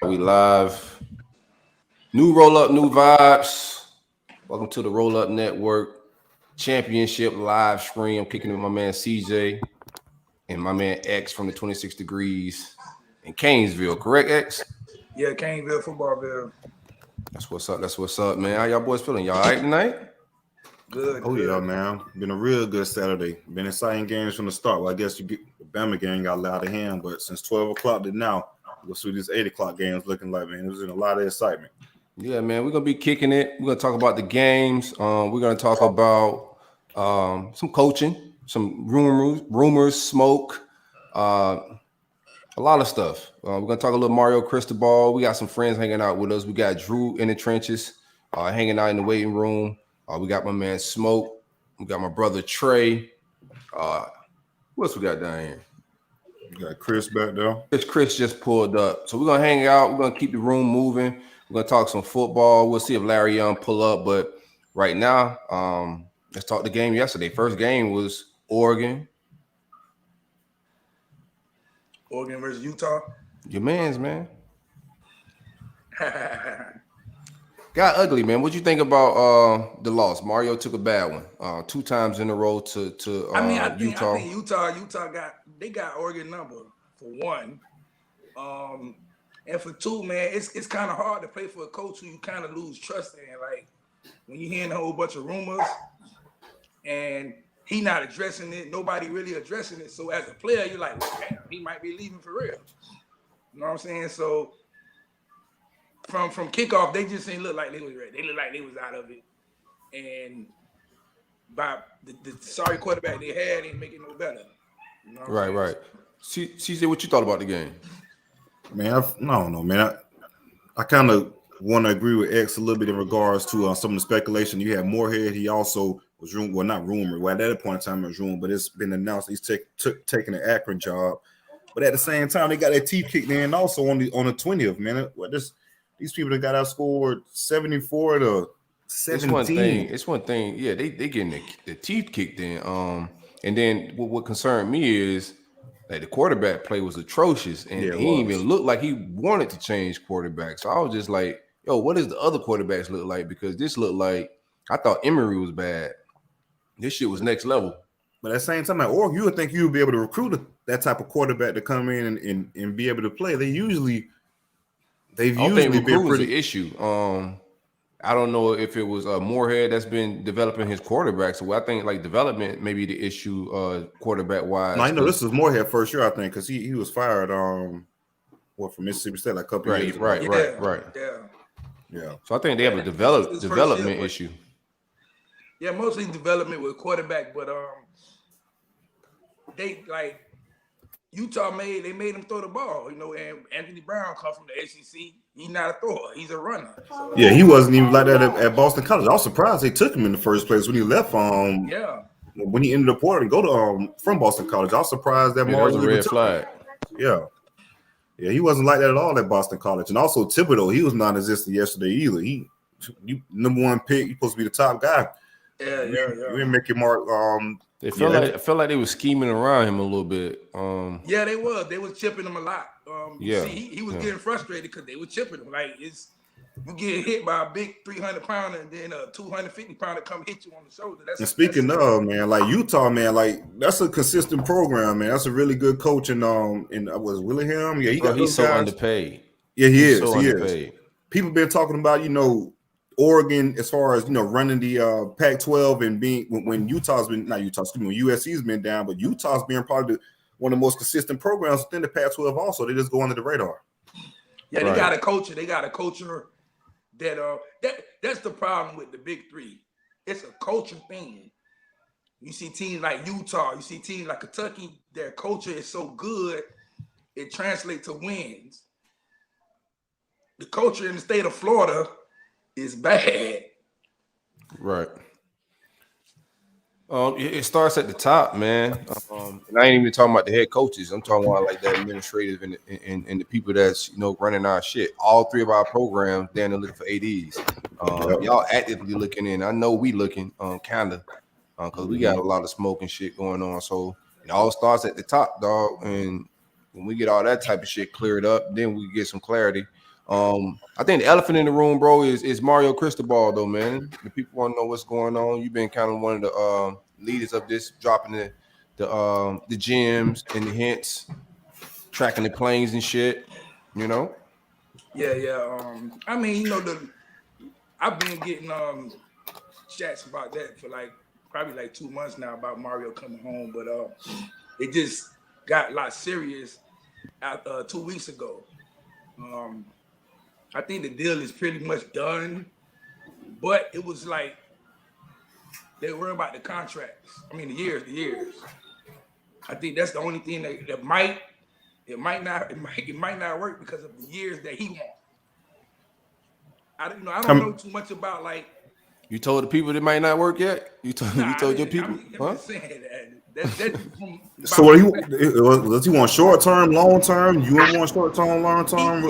We live. New roll up, new vibes. Welcome to the Roll Up Network Championship live stream. I'm kicking it with my man CJ and my man X from the 26 Degrees in Canesville. Correct, X? Yeah, Caneville, Footballville. That's what's up. That's what's up, man. How y'all boys feeling? Y'all all right tonight? Good, Oh yeah, good. man. Been a real good Saturday. Been exciting games from the start. Well, I guess you get the Bama game got out of hand, but since 12 o'clock to now, we'll see these 8 o'clock games looking like, man. It was in a lot of excitement. Yeah, man. We're gonna be kicking it. We're gonna talk about the games. We're gonna talk about some coaching, some rumors, smoke. Uh, A lot of stuff. We're gonna talk a little Mario Cristobal. We got some friends hanging out with us. We got Drew in the trenches, hanging out in the waiting room. We got my man Smoke. We got my brother Trey. What else we got down here? You got Chris back there. Chris just pulled up. So we're gonna hang out. We're gonna keep the room moving. We're gonna talk some football. We'll see if Larry Young pull up. But right now, let's talk the game yesterday. First game was Oregon. Oregon versus Utah. Your man's, man. Got ugly, man. What you think about the loss? Mario took a bad one, 2 times in a row to Utah. I think Utah got Oregon number for one. And for two, man, it's kind of hard to play for a coach who you kind of lose trust in. Like when you're hearing a whole bunch of rumors and he not addressing it, nobody really addressing it. So as a player, you're like, well, damn, he might be leaving for real. You know what I'm saying? So from kickoff, they just didn't look like they was ready. They looked like they was out of it. And by the sorry quarterback they had ain't making no better. You know right. CJ, what you thought about the game? Man, I don't know, man. I kind of want to agree with X a little bit in regards to some of the speculation. You had Moorhead. He also was not rumored. Well, at that point in time, it was rumored, but it's been announced he's taking an Akron job. But at the same time, they got their teeth kicked in also on the 20th minute. These people that got outscored 74 to 17. It's one thing. Yeah, they getting the teeth kicked in. And then what concerned me is like the quarterback play was atrocious, and he didn't even look like he wanted to change quarterback. So I was just like, yo, what does the other quarterbacks look like? Because this looked like I thought Emory was bad. This shit was next level. But at the same time, or you would think you would be able to recruit that type of quarterback to come in and be able to play. They've usually been pretty issue. I don't know if it was Moorhead that's been developing his quarterback. So I think like development may be the issue quarterback wise. No, I know this is Moorhead first year, I think, because he was fired from Mississippi State like a couple years ago. Right. Yeah. So I think they have a development issue. Yeah, mostly development with quarterback, but they like Utah made him throw the ball, you know, and Anthony Brown comes from the ACC. He's not a thrower, he's a runner. So, yeah, he wasn't even like that at Boston College. I was surprised they took him in the first place when he left. When he ended up wanting to go to from Boston College, I was surprised that that was a red flag. Yeah, he wasn't like that at all at Boston College. And also Thibodeau, he was non-existent yesterday either. He number 1 pick, he's supposed to be the top guy. Yeah. You didn't make your mark. I felt like they were scheming around him a little bit. Yeah, they was. They was chipping him a lot. He was getting frustrated because they were chipping him. Like you get hit by a big 300-pounder and then a 250-pounder come hit you on the shoulder. Speaking of, man, like Utah, man, like that's a consistent program, man. That's a really good coach. And was Willingham? Yeah, he's so underpaid. Yeah, he is. So underpaid. People been talking about, Oregon, as far as running the Pac-12 and being when when USC's been down, but Utah's been probably one of the most consistent programs within the Pac-12. Also, they just go under the radar. Yeah, they got a coach. They got a coacher that's the problem with the Big Three. It's a culture thing. You see teams like Utah, you see teams like Kentucky. Their culture is so good, it translates to wins. The culture in the state of Florida is bad. Right. It starts at the top, man. And I ain't even talking about the head coaches. I'm talking about like the administrative and the people that's running our shit. All 3 of our programs, they're looking for ADs. Y'all actively looking in. I know we looking kind of because we got a lot of smoking shit going on. So it all starts at the top, dog. And when we get all that type of shit cleared up, then we get some clarity I think the elephant in the room, bro, is Mario Cristobal, though, man. The people want to know what's going on. You've been kind of one of the leaders of this, dropping the gems and the hints, tracking the planes and shit. You know. Yeah. I mean, I've been getting chats about that for probably 2 months now about Mario coming home, but it just got a lot serious 2 weeks ago. I think the deal is pretty much done, but it was like they were about the contracts. I mean, the years. I think that's the only thing that might not work because of the years that he wants. I don't know too much about You told the people that might not work yet. You told your people, I'm just saying that So what does he want? Short term, long term? You want short term, long term?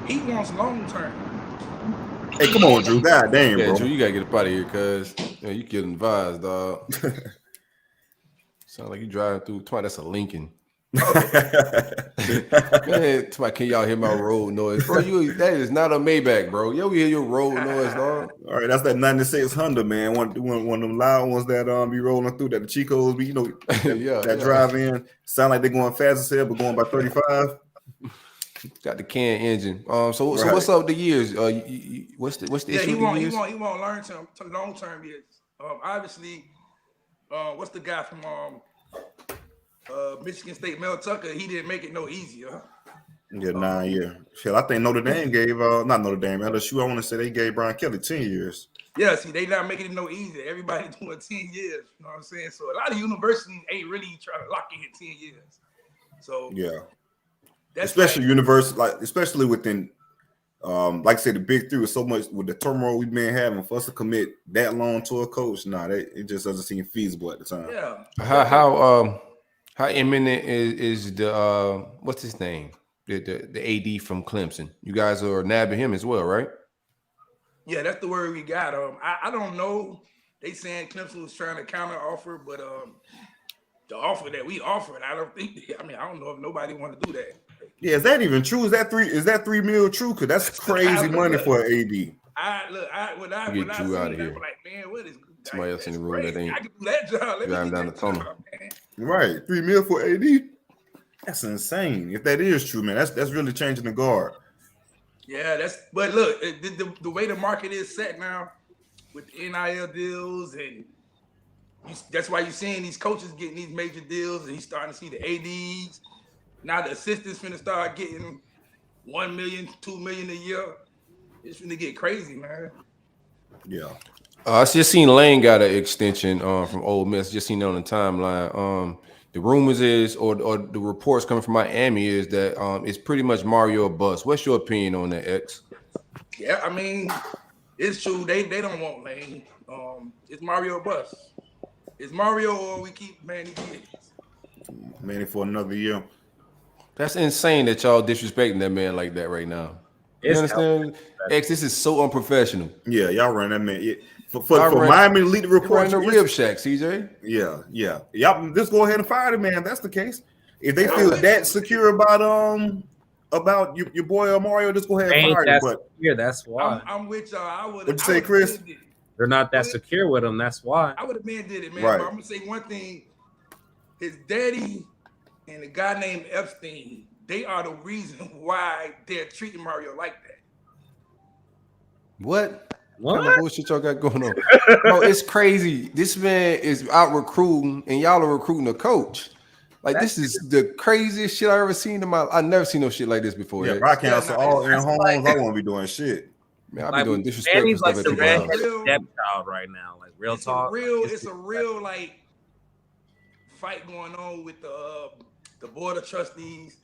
He wants long term. Hey, come on, Drew. God damn, yeah, bro. Drew, you gotta get up out of here, cuz you killing the vibes, dog. Sound like you driving through. That's a Lincoln. Man, can y'all hear my road noise, bro? That is not a Maybach, bro. Yo, we hear your road noise, dog. All right, that's that 96 Honda, man. One of them loud ones that be rolling through that the Chicos be, that drive in sound like they're going fast as hell, but going by 35. Got the can engine. So what's up with the years? What's the issue? He won't learn to long term years. Obviously, what's the guy from Michigan State, Mel Tucker? He didn't make it no easier. Yeah, 9 years. Shit, I think Notre Dame gave not Notre Dame, LSU. I want to say they gave Brian Kelly 10 years. Yeah, see, they not making it no easier. Everybody doing 10 years. You know what I'm saying? So a lot of universities ain't really trying to lock in 10 years. So yeah, especially especially within, like I said, the big three was so much with the turmoil we've been having. For us to commit that long to a coach, it just doesn't seem feasible at the time. Yeah. How imminent is the what's his name? The AD from Clemson. You guys are nabbing him as well, right? Yeah, that's the word we got. I don't know. They saying Clemson was trying to counter offer, but the offer that we offered, I don't know if nobody want to do that. Yeah, is that even true? Is that $3 million true? Because that's crazy money for an AD. When I seen Drew out of here. I'm like, man, what is somebody else in the room crazy. that ain't? I can do that job. Let drive me down the tunnel. job, man. Right, $3 million for AD. That's insane. If that is true, man, that's really changing the guard. Yeah, but look, the way the market is set now with the NIL deals, and that's why you're seeing these coaches getting these major deals, and you're starting to see the ADs. Now the assistants finna start getting $1 million, $2 million a year. It's finna get crazy, man. Yeah. I just seen Lane got an extension from Ole Miss. Just seen it on the timeline. The rumors is, or the reports coming from Miami is that it's pretty much Mario or bust. What's your opinion on that, X? Yeah, I mean, it's true. They don't want Lane. It's Mario or bust. It's Mario or we keep Manny Diaz. Manny for another year. That's insane that y'all disrespecting that man like that right now. You understand? X, this is so unprofessional. Yeah, y'all ran that man. Yeah. For Miami to lead the report, the rib shack, CJ. Yeah. Y'all just go ahead and fire the man. That's the case. If they feel that secure about your boy Mario, just go ahead and fire him. But that's why I'm with y'all. I would. What'd you say, Chris? They're not that secure with him. That's why I would have been did it, man. Right. But I'm gonna say one thing: his daddy and a guy named Epstein, they are the reason why they're treating Mario like that. What kind of bullshit y'all got going on? Bro, it's crazy. This man is out recruiting, and y'all are recruiting a coach. Like, this is the craziest shit I ever seen in my. I never seen no shit like this before. Yeah, I cancel all in homes. I won't be doing shit. Man, I be doing disrespectful stuff at people's house. Stepchild right now, like real talk. It's a real like fight going on with the board of trustees.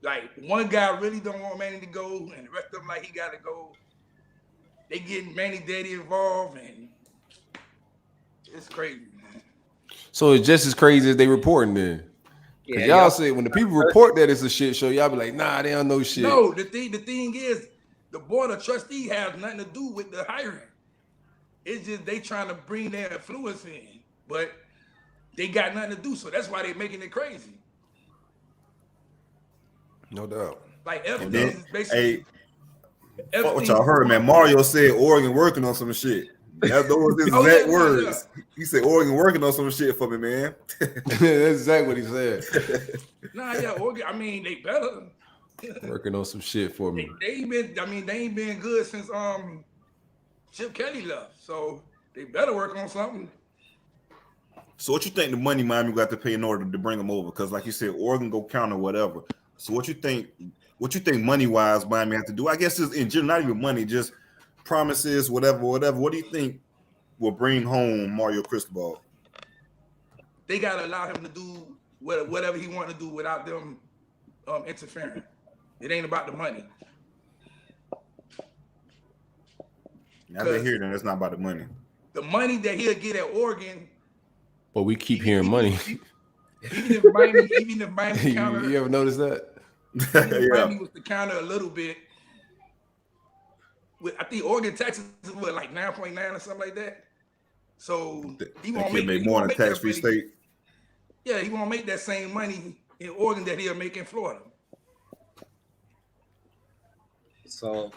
Like, one guy really don't want Manny to go, and the rest of them like he got to go. They getting Manny Daddy involved, and it's crazy, man. So it's just as crazy as they reporting then. Yeah, y'all say when the people report that it's a shit show, y'all be like, nah, they don't know shit. No, the thing is, the board of trustees has nothing to do with the hiring. It's just they trying to bring their influence in, but they got nothing to do. So that's why they making it crazy. No doubt. Like And everything then, is basically hey, fuck what everything. y'all heard, man. Mario said Oregon working on some shit. Those his Oh, exact yeah, words. He said Oregon working on some shit for me, man. That's exactly what he said. Nah, yeah, Oregon. I mean, they better. Working on some shit for me. They ain't been. I mean, they ain't been good since Chip Kelly left. So they better work on something. So what you think the money Miami got to pay in order to bring them over? Because like you said, Oregon go counter whatever. So what you think money wise Miami have to do? I guess it's in general, not even money, just promises, whatever. What do you think will bring home Mario Cristobal? They gotta allow him to do whatever he want to do without them interfering. It ain't about the money. I've been hearing that's not about the money. The money that he'll get at Oregon. But we keep hearing money. Even if Miami counter, you ever notice that? Miami was to counter a little bit. I think Oregon taxes were like 9.9 or something like that. So he won't make more in a tax-free state. Yeah, he won't make that same money in Oregon that he'll make in Florida. So,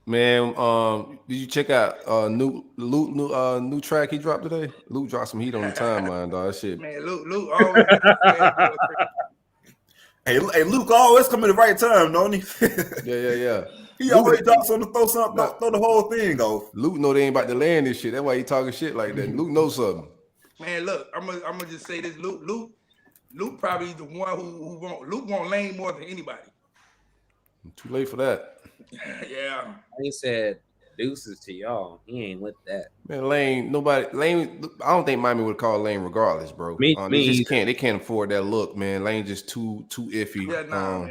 man, did you check out new track he dropped today? Luke dropped some heat on the timeline, dog. That shit. Man, Luke always. Hey, Luke always come at the right time, don't he? Yeah. He always drops on the throw the whole thing off. Luke know they ain't about to land this shit. That's why he talking shit like that. Luke knows something. Man, look, I'm gonna just say this. Luke probably the one who won't lane more than anybody. Too late for that. Yeah. he said deuces to y'all. He ain't with that. Man, Lane. I don't think Miami would call Lane regardless, bro. They just can't. They can't afford that look, man. Lane just too iffy. Yeah, nah.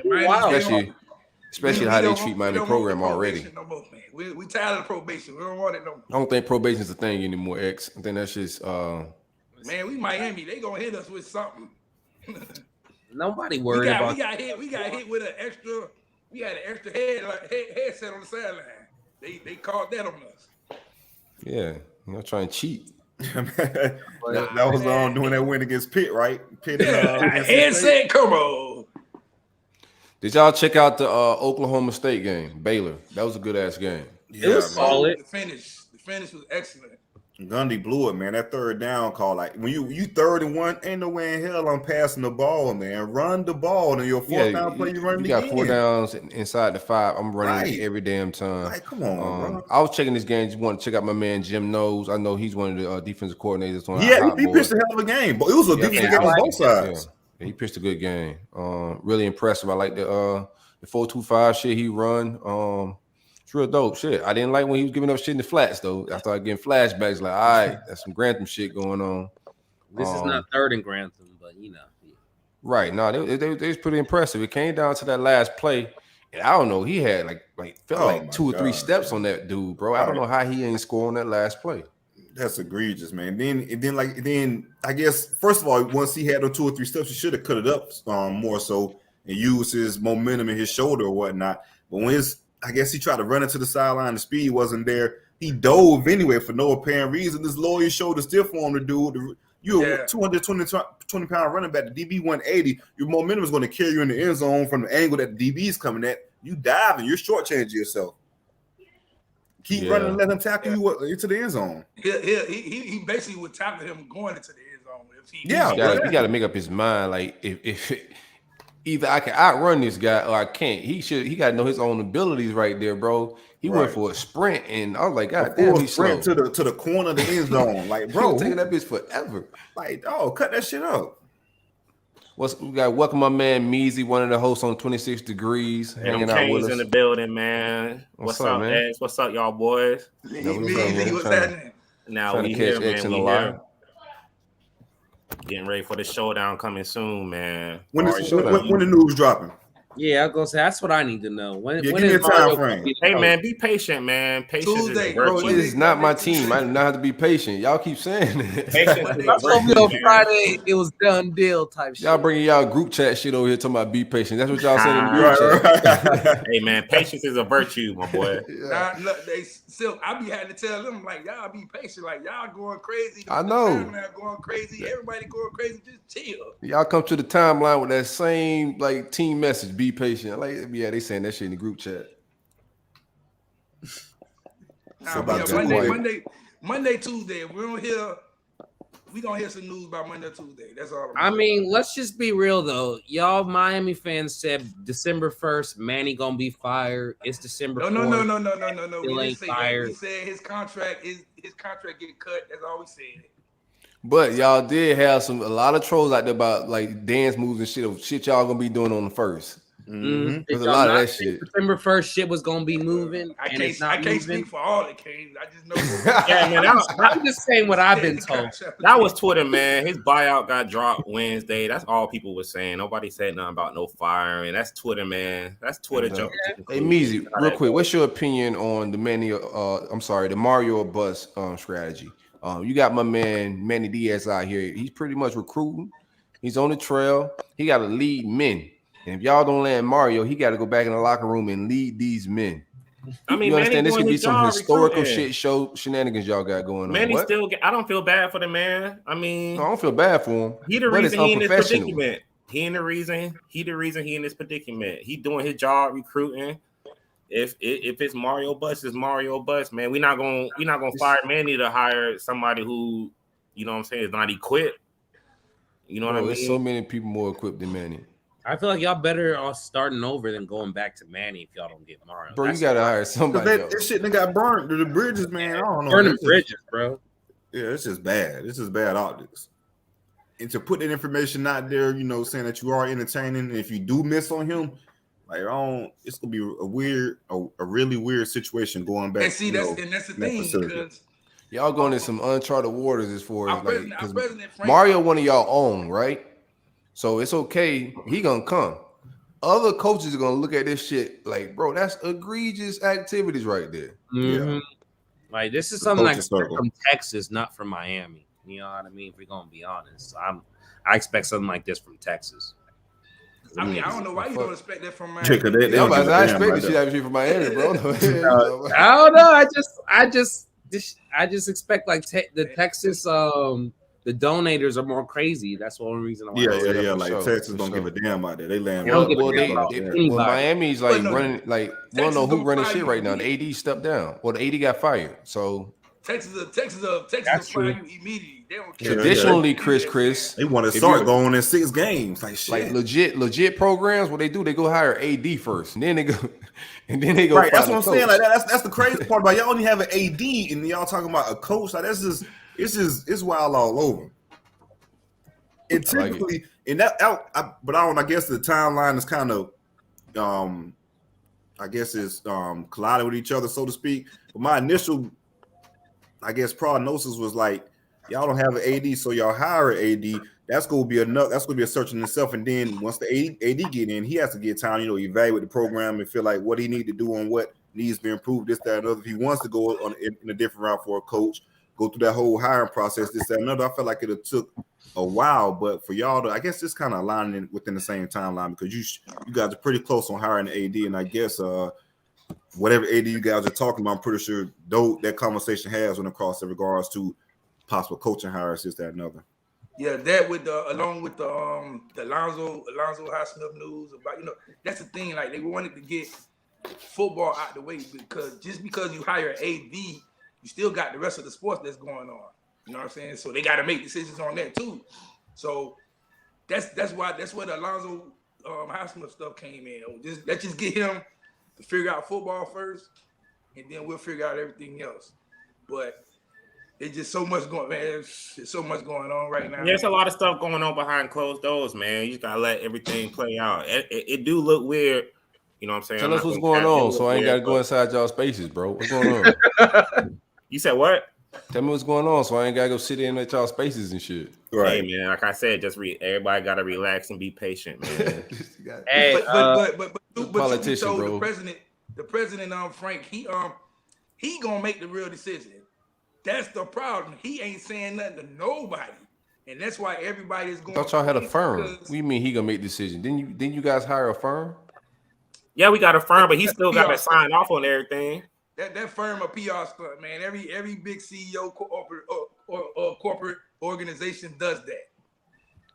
Especially how they treat Miami program already. No more, man. We tired of the probation. We don't want it no more. I don't think probation's a thing anymore, X. I think that's just man, we Miami. They gonna hit us with something. Nobody worried about. We got hit with an extra. We had an extra headset on the sideline. They called that on us. Yeah, trying to cheat. that was doing that win against Pitt, right? Pitt. Headset, come on. Did y'all check out the Oklahoma State game, Baylor? That was a good ass game. Yeah, it was solid. The finish was excellent. Gundy blew it, man. That third down call, like when you 3rd and 1, ain't no way in hell I'm passing the ball, man. Run the ball, and your 4th down play, you run it again. You got 4 downs inside the 5. I'm running it every damn time. Like, come on, bro. I was checking this game. Just want to check out my man Jim Knowles. I know he's one of the defensive coordinators. He pitched a hell of a game, but it was a defensive game on both sides. Yeah, he pitched a good game. Really impressive. I like the 4-2-5 shit he run. It's real dope shit. I didn't like when he was giving up shit in the flats though. I started getting flashbacks. Like, all right, that's some Grantham shit going on. This is not 3rd and Grantham, but you know. Yeah. Right. No, they was pretty impressive. It came down to that last play, and I don't know. He had like 2 or 3 steps on that dude, bro. I don't know how he ain't score on that last play. That's egregious, man. Then I guess first of all, once he had those 2 or 3 steps, he should have cut it up more so and used his momentum in his shoulder or whatnot. But when I guess he tried to run into the sideline, the speed wasn't there. He dove anyway for no apparent reason. This lower your shoulder still for him to do. You're a 220-pound running back. The DB 180. Your momentum is going to carry you in the end zone from the angle that the DB is coming at. You dive and you're shortchanging yourself. Keep running and let him tackle you into the end zone. He basically would tackle him going into the end zone. He got to make up his mind. Like if either I can outrun this guy or I can't. He got to know his own abilities right there, bro. He went for a sprint, and I was like, God damn, he's sprint to the corner of the end zone. Like, bro, taking that bitch forever. Like, cut that shit up. We got welcome my man Measy, one of the hosts on 26 Degrees, hanging out with us. In the building, man. What's up, man? What's up, y'all boys? What's happening? Now we here, man. We here. Getting ready for the showdown coming soon, man. When the news dropping? Yeah, I was gonna say that's what I need to know. When give me a time frame. Hey, man, be patient, man. Patience Tuesday, bro. It is not my team. I do not have to be patient. Y'all keep saying it. I told me on Friday it was done deal type shit. Y'all bringing y'all group chat shit over here talking about be patient. That's what y'all said in the group chat. Hey, man, patience is a virtue, my boy. I be having to tell them like y'all be patient. Like y'all going crazy. I know. Going crazy. Everybody going crazy. Just chill. Y'all come to the timeline with that same like team message. be patient. Like, yeah, they saying that shit in the group chat. Monday, Tuesday. If we don't hear, we gonna hear some news by Monday, Tuesday. That's all. I mean, let's just be real though. Y'all Miami fans said December 1st, Manny gonna be fired. It's December 4th. No. Still We ain't didn't say fired. that. We said his contract get cut. That's all we said. But y'all did have a lot of trolls out there about like dance moves and shit y'all gonna be doing on the first. Mm-hmm. There's a lot of that shit. December 1st, shit was gonna be moving. I can't speak for all the Canes. I just know. Yeah, man. I'm just saying what I've been told. That was Twitter, man. His buyout got dropped Wednesday. That's all people were saying. Nobody said nothing about no firing. That's Twitter, man. That's Twitter jumping. Hey, Meezy, real quick, what's your opinion on the Mario or bust strategy? You got my man Manny Diaz out here. He's pretty much recruiting. He's on the trail. He got to lead men. And if y'all don't land Mario, he got to go back in the locker room and lead these men. I mean, you understand this could be some historical recruiting. shenanigans y'all got going on. Manny I don't feel bad for the man. I mean, no, I don't feel bad for him. He the reason he in this predicament. He the reason he in this predicament. He doing his job recruiting. If it's Mario Bus, it's Mario Bus, man. We're not gonna fire Manny to hire somebody who, you know what I'm saying, is not equipped. You know what I mean? There's so many people more equipped than Manny. I feel like y'all better off starting over than going back to Manny if y'all don't get Mario. Bro, you gotta hire somebody. That shit that got burnt. The bridges, man. I don't know. Burning bridges, bro. Yeah, it's just bad. It's just bad optics. And to put that information out there, you know, saying that you are entertaining, and if you do miss on him, like it's gonna be a really weird situation going back. And see, that's the thing because y'all going in some uncharted waters as far as President Mario, one of y'all own, right? So it's okay. He gonna come. Other coaches are gonna look at this shit like, bro, that's egregious activities right there. Mm-hmm. Yeah. Like this is something like from Texas, not from Miami. You know what I mean? If we're gonna be honest, I expect something like this from Texas. I mean, I don't know why you don't expect that from Miami. I expect this shit from Miami, bro. I don't know. I just expect like the Texas the donators are more crazy. That's the only reason. Yeah. Like Texas don't give a damn out there. They land. Miami's like running. Like we don't know who running shit right now. The AD stepped down. Well, the AD got fired. So Texas will fire you immediately. They don't care. Traditionally, Chris, they want to start going in 6 games. Like shit. Like legit programs. What they do, they go hire AD first, and then they go. Right. That's what I'm saying. Like that's the crazy part about y'all only have an AD, and y'all talking about a coach. Like that's just. It's wild all over. And typically, I guess the timeline is kind of, collided with each other, so to speak. But my initial, prognosis was like, y'all don't have an AD, so y'all hire an AD. That's gonna be enough. That's gonna be a search in itself. And then once the AD get in, he has to get time, evaluate the program and feel like what he need to do on what needs to be improved, this, that, and other. If he wants to go in a different route for a coach. Go through that whole hiring process, this, that, another. I felt like it took a while, but for y'all to, I guess, just kind of aligning within the same timeline because you guys are pretty close on hiring an AD, and I guess whatever AD you guys are talking about, I'm pretty sure that conversation has when it comes in regards to possible coaching hires, this, that, another. Yeah, that with along with the Alonzo Highsmith news about that's the thing. Like they wanted to get football out the way because just because you hire an AD. You still got the rest of the sports that's going on. You know what I'm saying? So they got to make decisions on that too. So that's where the Alonzo Highsmith stuff came in. Let's just get him to figure out football first, and then we'll figure out everything else. But it's just so much going, man. There's so much going on right now. Yeah, there's a lot of stuff going on behind closed doors, man. You just gotta let everything play out. It do look weird. You know what I'm saying? Tell us what's going on, so I ain't got to go inside y'all spaces, bro. What's going on? You said what? Tell me what's going on, so I ain't gotta go sit in at y'all spaces and shit. Right, hey, man. Like I said, everybody gotta relax and be patient, man. Hey, but politician, bro. The president, Frank, he gonna make the real decision. That's the problem. He ain't saying nothing to nobody, and that's why everybody is going. I thought y'all had a firm. What do you mean he gonna make the decision? Didn't you guys hire a firm? Yeah, we got a firm, but he still got to sign off on everything. That firm a PR stunt, man. Every big CEO or corporate organization does that.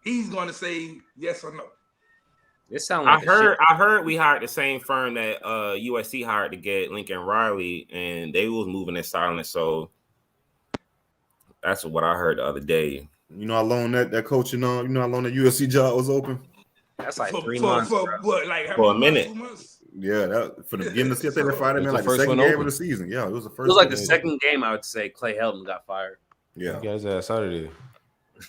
He's going to say yes or no. It sounds like I heard we hired the same firm that USC hired to get Lincoln Riley, and they was moving in silence. So that's what I heard the other day. You know how long that coaching on? You know how long the USC job was open? That's like for, 3 for, months. for what? Like how For a many minute. months? 2 months? Yeah, that for the beginning of the season, they fired him in like the first second one game open. of the season. Yeah, it was the first. It was like the game. second game. I would say Clay Helton got fired. Yeah, He got his ass out of there.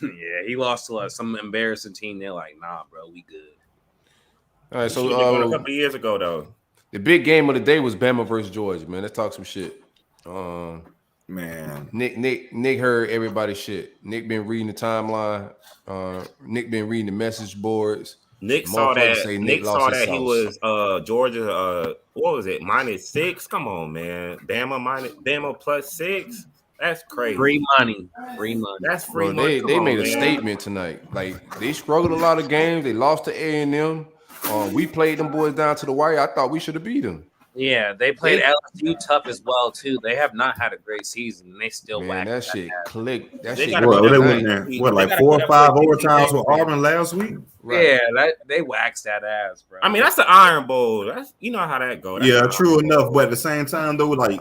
Yeah, he lost to some embarrassing team. They're like, nah, bro, we good. All right, So a so couple of years ago though. the big game of the day was Bama versus Georgia, man. Let's talk some shit. man. Nick heard everybody's shit. Nick been reading the timeline. Nick been reading the message boards. Nick saw that. Say Nick lost saw his that he sauce. was Georgia. What was it? -6. Come on, man. Bama +6. That's crazy. Free money. That's free Bro, money. they made a man. statement tonight. Like they struggled a lot of games. They lost to A&M. We played them boys down to the wire. I thought we should have beat them. Yeah, they played LSU tough as well too. They have not had a great season. And they still Man, whacked that shit clicked. That They shit. gotta Well, beat they them went tonight. there. What, They like gotta 4 or beat 5 them overtimes with tonight. Auburn last week? Right. Yeah, they waxed that ass, bro. I mean, that's the Iron Bowl. That's you know how that goes. Yeah, true enough. But at the same time, though, like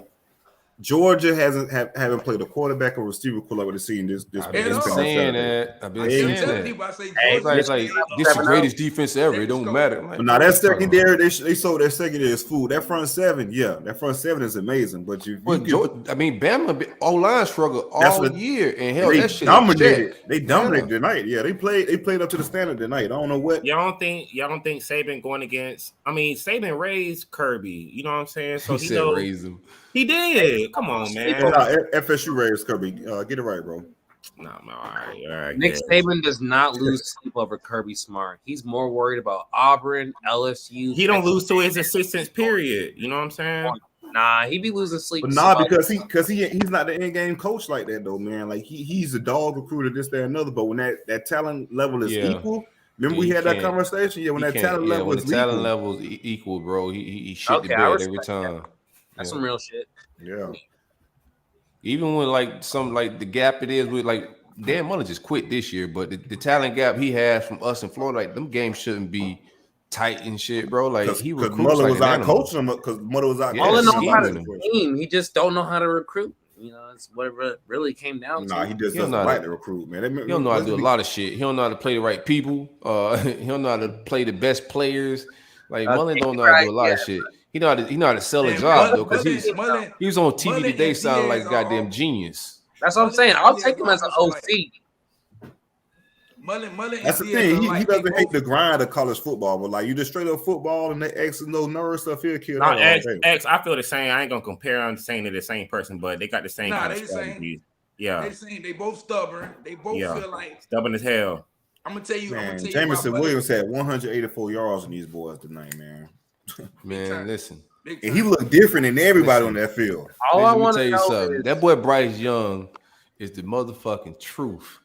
Georgia haven't played a quarterback or receiver like what they've seen this. I've been saying that. I've been I saying tell that. people, I say Hey, Georgia It's like this is the greatest defense ever. It don't matter. Like, But now that secondary, they sold their secondary as food. That front seven, that front seven is amazing. But I mean, Bama O-line struggled all year, and hell, they that shit dominated. check. They dominated tonight. Yeah, they played up to the standard tonight. I don't know what. Y'all don't think Saban going against? I mean, Saban raised Kirby. You know what I'm saying? So He said knows, raise him. He did. Come on, man. FSU raised Kirby. Get it right, bro. No, all right. Nick Saban does not lose sleep over Kirby Smart. He's more worried about Auburn, LSU. He don't lose to his assistants. Period. You know what I'm saying? Nah, he be losing sleep. But nah, because he's not the in-game coach like that though, man. Like he's a dog recruiter, this, that, and another. But when that talent level is equal, remember we had that conversation. Yeah, when that talent level is talent level is equal, bro, he shit the bed every time. That's some real shit. Yeah. Even when like some like the gap it is with like Dan Mullen just quit this year, but the talent gap he has from us in Florida, like them games shouldn't be tight and shit, bro. Like he recruits Mullen like was out coaching him because Mullen was out. Mullen knows how to team. He just don't know how to recruit. You know, it's whatever it really came down to. Nah, he just doesn't like to recruit, man. He don't know how to do a lot of shit. He don't know how to play the right people. He don't know how to play the best players. Like Mullen don't know how to do a lot of shit. He know how to sell a job though, because he was on TV today sounding like a goddamn genius. That's what I'm saying. I'll take him as an OC. Mullen That's the thing. He doesn't hate the grind of college football, but like you just straight up football and the X and no nerve stuff, he'll kill that all day. X, I feel the same. I ain't gonna compare them saying they're the same person, but they got the same kind of strategies. Yeah, they both stubborn. They both feel like stubborn as hell. I'm gonna tell you, Jameson Williams had 184 yards on these boys tonight, man. Man, listen. And he looked different than everybody on that field. All I want to to tell you know something. is that boy Bryce Young is the motherfucking truth.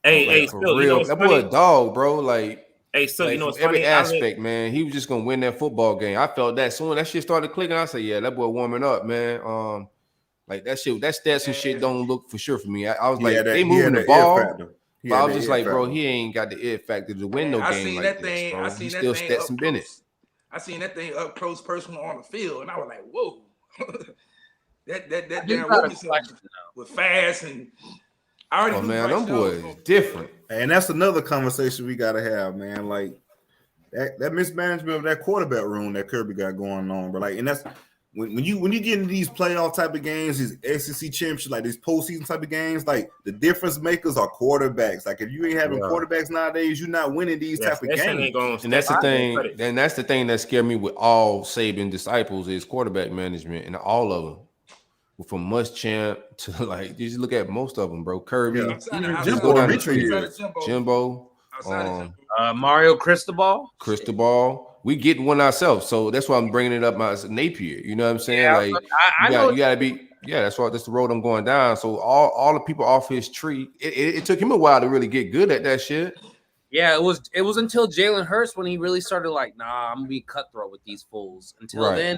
Hey, for still, real. You know that boy a dog, bro. Like, hey, so like you know, it's every funny, aspect, man. He was just gonna win that football game. I felt that soon that shit started clicking. I said, yeah, that boy warming up, man. Like that shit, that stats and shit don't look for sure for me. I was like, they moving the ball. But I was just like, bro, he ain't got the it factor to win no game like this, bro. He's still Stetson Bennett. I seen that thing up close, personal on the field, and I was like, whoa. that Darren Wilkinson was fast, and I already man, them boys different. And that's another conversation we gotta have, man. Like that mismanagement of that quarterback room that Kirby got going on, bro. Like, and that's when you get into these playoff type of games, these SEC championships, like these postseason type of games, like the difference makers are quarterbacks. Like if you ain't having quarterbacks nowadays, you're not winning these type of games. And that's the thing. And that's the thing that scared me with all Saban disciples is quarterback management, and all of them, from Muschamp to like, you just look at most of them, bro. Kirby, Jimbo, Mario Cristobal. We getting one ourselves, so that's why I'm bringing it up. My Napier, you know what I'm saying? Yeah, like you gotta be. Yeah, that's the road I'm going down. So all the people off his tree, it took him a while to really get good at that shit. Yeah, it was until Jalen Hurts when he really started like, nah, I'm gonna be cutthroat with these fools. Until then,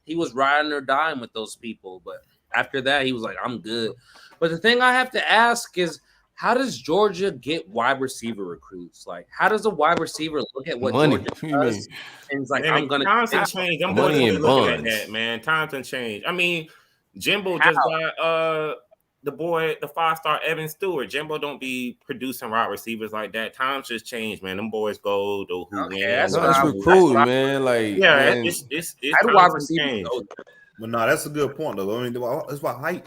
he was riding or dying with those people. But after that, he was like, I'm good. But the thing I have to ask is, how does Georgia get wide receiver recruits? Like, how does a wide receiver look at what Money. Georgia What do you mean? does? And it's like, Man, I'm gonna times have changed. Them boys Money don't be and looking at buns. that, man. Times have changed. I mean, Jimbo How? just got the boy, the 5-star Evan Stewart. Jimbo don't be producing wide receivers like that. Times just changed, man. Them boys go to who Okay, wins. that's No, what it's I- recruiting, man. Like, Yeah, man, it's How do times wide have receivers changed. go? But no, that's a good point though. I mean, that's why height.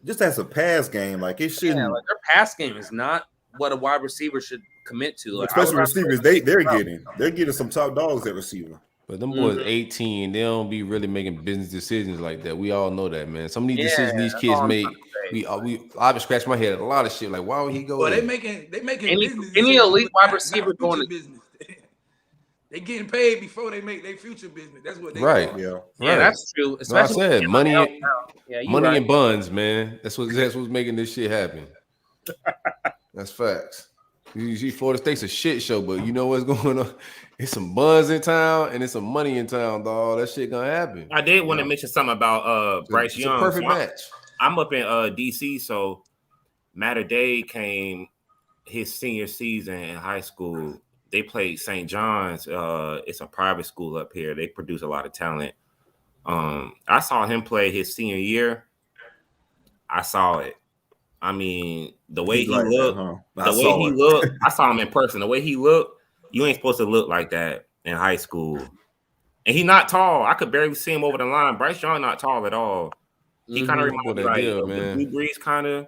Just as a pass game, like it shouldn't. Yeah, like their pass game is not what a wide receiver should commit to. Like, I would Especially rather- receivers, they're getting some top dogs at receiver. but them boys 18, they don't be really making business decisions like that. We all know that, man. Some of these decisions these that's kids all I'm make, trying to say. I've been scratching my head at a lot of shit. Like, why would he go Well, there? they making Any business. elite decisions, wide not receiver future going to- business. They getting paid before they make their future business. That's what they Right. do. Yeah. Yeah, Right. that's true. No, I Especially said with money, NIL now. Yeah, you money right. and buns, man. That's what's making this shit happen. That's facts. You see, Florida State's a shit show, but you know what's going on? It's some buns in town and it's some money in town, dog. That shit gonna happen. I did want to mention something about Bryce It's Young. a perfect So match. I'm up in DC, so Matter Day came his senior season in high school. They played St. John's. It's a private school up here. They produce a lot of talent. I saw him play his senior year. I saw it. I mean, the way he looked, I saw him in person. The way he looked, you ain't supposed to look like that in high school. And he's not tall. I could barely see him over the line. Bryce Young not tall at all. He kind of reminds me like the Blue Breeze kind of.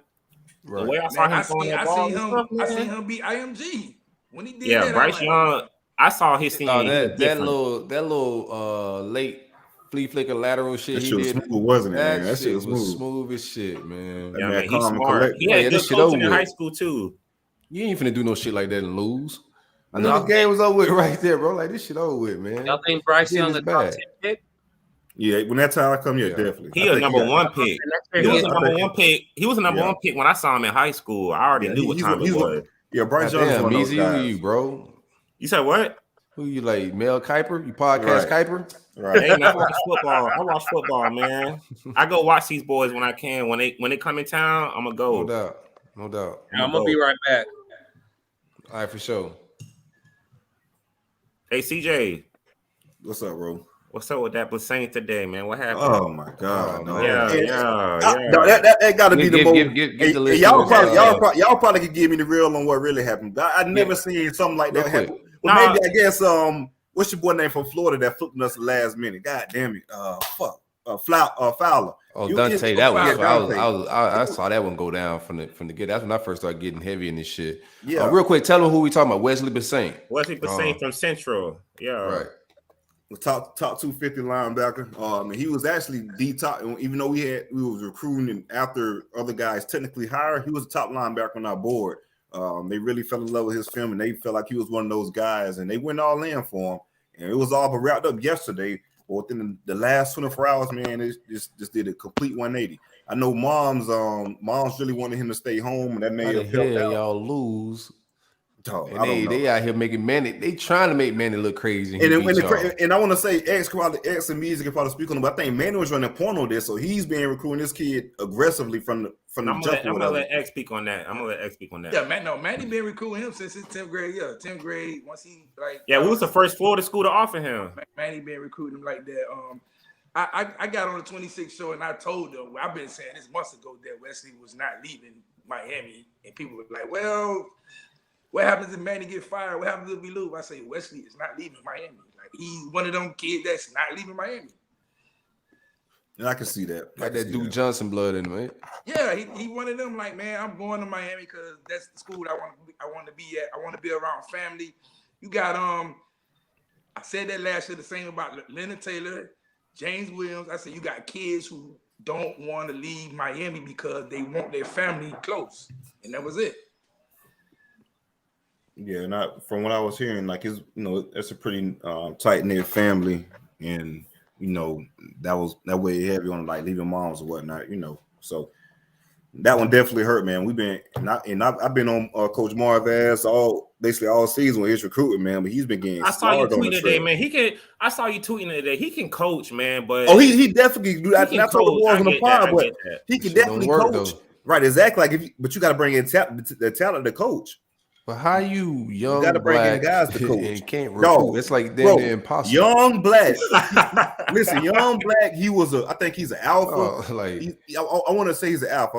Right. The way I saw Man, him throwing that ball and stuff, I seen man. him beat IMG when he did Yeah, that. Bryce I'm like, Young. I saw his senior Oh, year that different. little late flea flicker lateral shit That he shit was did. smooth, wasn't it, man? That That shit was was smooth. smooth as shit, man. That Yeah, man man, he's calm and smart. collected. He had that good shit coaching over in high with. school too. You ain't finna do no shit like that and lose. I knew No. the game was over with right there, bro. Like, this shit over with, man. Y'all think Bryce Yeah, Young it's a top bad. 10 pick? Yeah, when that time come, Yeah. definitely. He I a think number got- one pick. And He was next a year, number I think- one pick. He was a number Yeah. one pick when I saw him in high school. I already Yeah, knew what he's time one- it he's one- was. Yeah, Bryce Young's Damn, one of those Meezy, who guys. you, bro? You said what? Who you like, Mel Kiper? You podcast Right. Kiper? Right. Hey, man, I watch football. I watch football, man. I go watch these boys when I can. When they come in town, I'm gonna No go. doubt. No doubt. I'm gonna be right back. All right, for sure. Hey, CJ, What's up, bro? what's up with that Saint today, man? What happened? Oh my god, Oh, no. man. Yeah. No, that got to be the most. Give Hey, the hey, listeners. y'all probably could give me the real on what really happened. I never Yeah. seen something like that Real quick. happen. Well, Nah. maybe I guess what's your boy name from Florida that flipped us the last minute? God damn it, Fowler. Oh, You Dante, get- that was. yeah, Dante. I saw that one go down from the get. That's when I first started getting heavy in this shit. Yeah, Real quick, tell them who we talking about. Wesley Bassane. Wesley Saint from Central. Yeah. Right. the top 250 linebacker. And he was actually the top, even though we was recruiting and after other guys technically higher, he was a top linebacker on our board. They really fell in love with his film, and they felt like he was one of those guys, and they went all in for him. And it was all but wrapped up yesterday. But within the last 24 hours, man, it just did a complete 180. I know moms really wanted him to stay home, and that may How the have helped hell out. y'all lose? Dog, And I don't know. they out here making Manny. They trying to make Manny look crazy. And I want to say X and Music can probably speak on it, but I think Manny was running porno there, so he's been recruiting this kid aggressively from the I'm jump. gonna let X speak on that. Yeah, Manny been recruiting him since his 10th grade. Yeah, 10th grade. Once he we was the first Florida school to offer him. Manny been recruiting him like that. I got on the 26 show and I told them, I've been saying this months ago that Wesley was not leaving Miami, and people were like, well, what happens if Manny get fired? What happens if we lose? I say Wesley is not leaving Miami. Like, he's one of them kids that's not leaving Miami. And I can see that. Like that Duke Johnson blood in him, right? Yeah, he one of them. Like, man, I'm going to Miami because that's the school I want to be at. I want to be around family. You got I said that last year the same about Leonard Taylor, James Williams. I said you got kids who don't want to leave Miami because they want their family close, and that was it. Yeah, from what I was hearing, like it's a pretty tight knit family, and that way heavy on like leaving moms or whatnot, So that one definitely hurt, man. I've been on Coach Marv ass basically all season with his recruiting, man. But he's been getting. I saw you tweeting today, man. I saw you tweeting today. He can coach, man. But he definitely do. I told the boys on the pod, but he can definitely coach. Right, exactly. Like but you got to bring in the talent of the coach. But how you young got to bring in black guys to coach and can't recruit? It's like damn near impossible. Young black. Listen, young black. I think he's an alpha. Oh, I want to say he's an alpha.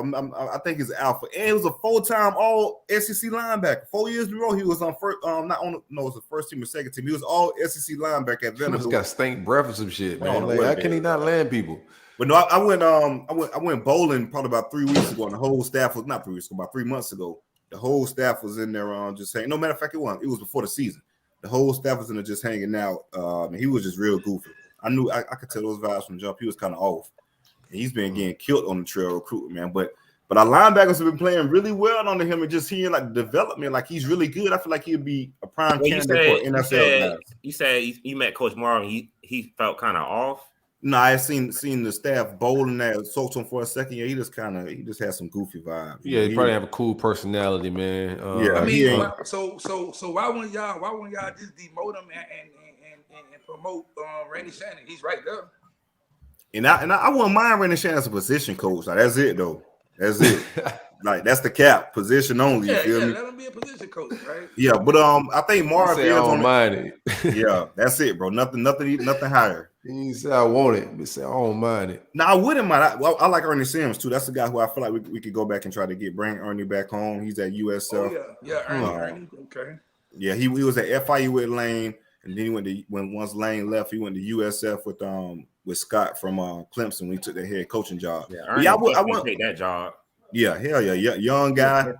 I think he's an alpha, and he was a full-time All SEC linebacker. 4 years in a row, he was on first. Not on. No, it was the first team or second team. He was All SEC linebacker at Vanderbilt. He's got stink breath or some shit, man. Like, how can he not land people? But no, I went bowling probably about 3 weeks ago, and the whole staff was not 3 weeks ago, about 3 months ago. The whole staff was in there just saying. No matter of fact, it was before the season. The whole staff was in there just hanging out. And he was just real goofy. I knew I could tell those vibes from jump. He was kind of off. And he's been getting killed on the trail recruiting, man. But our linebackers have been playing really well under him and just hearing like the development. Like he's really good. I feel like he'd be a prime candidate for NFL. You said you met Coach Morrow and he felt kind of off. No, I seen the staff bowling that soaked him for a second. Yeah, he just had some goofy vibes. Yeah, he probably have a cool personality, man. Yeah, I mean, so why wouldn't y'all just demote him and promote Randy Shannon? He's right there. And I wouldn't mind Randy Shannon as a position coach. Like, that's it though. That's it. Like that's the cap position only. You feel me? Let him be a position coach, right? Yeah, but I think Mario. I don't mind it. Yeah, that's it, bro. Nothing higher. He said I want it, but say I don't mind it. No, I wouldn't mind. I like Ernie Sims too. That's the guy who I feel like we could go back and try to bring Ernie back home. He's at USF. Oh, yeah, Ernie. Okay. Yeah, he was at FIU with Lane, and then he went to once Lane left, he went to USF with Scott from Clemson when he took the head coaching job. Yeah, Ernie I would take that job. Yeah, hell yeah, young guy.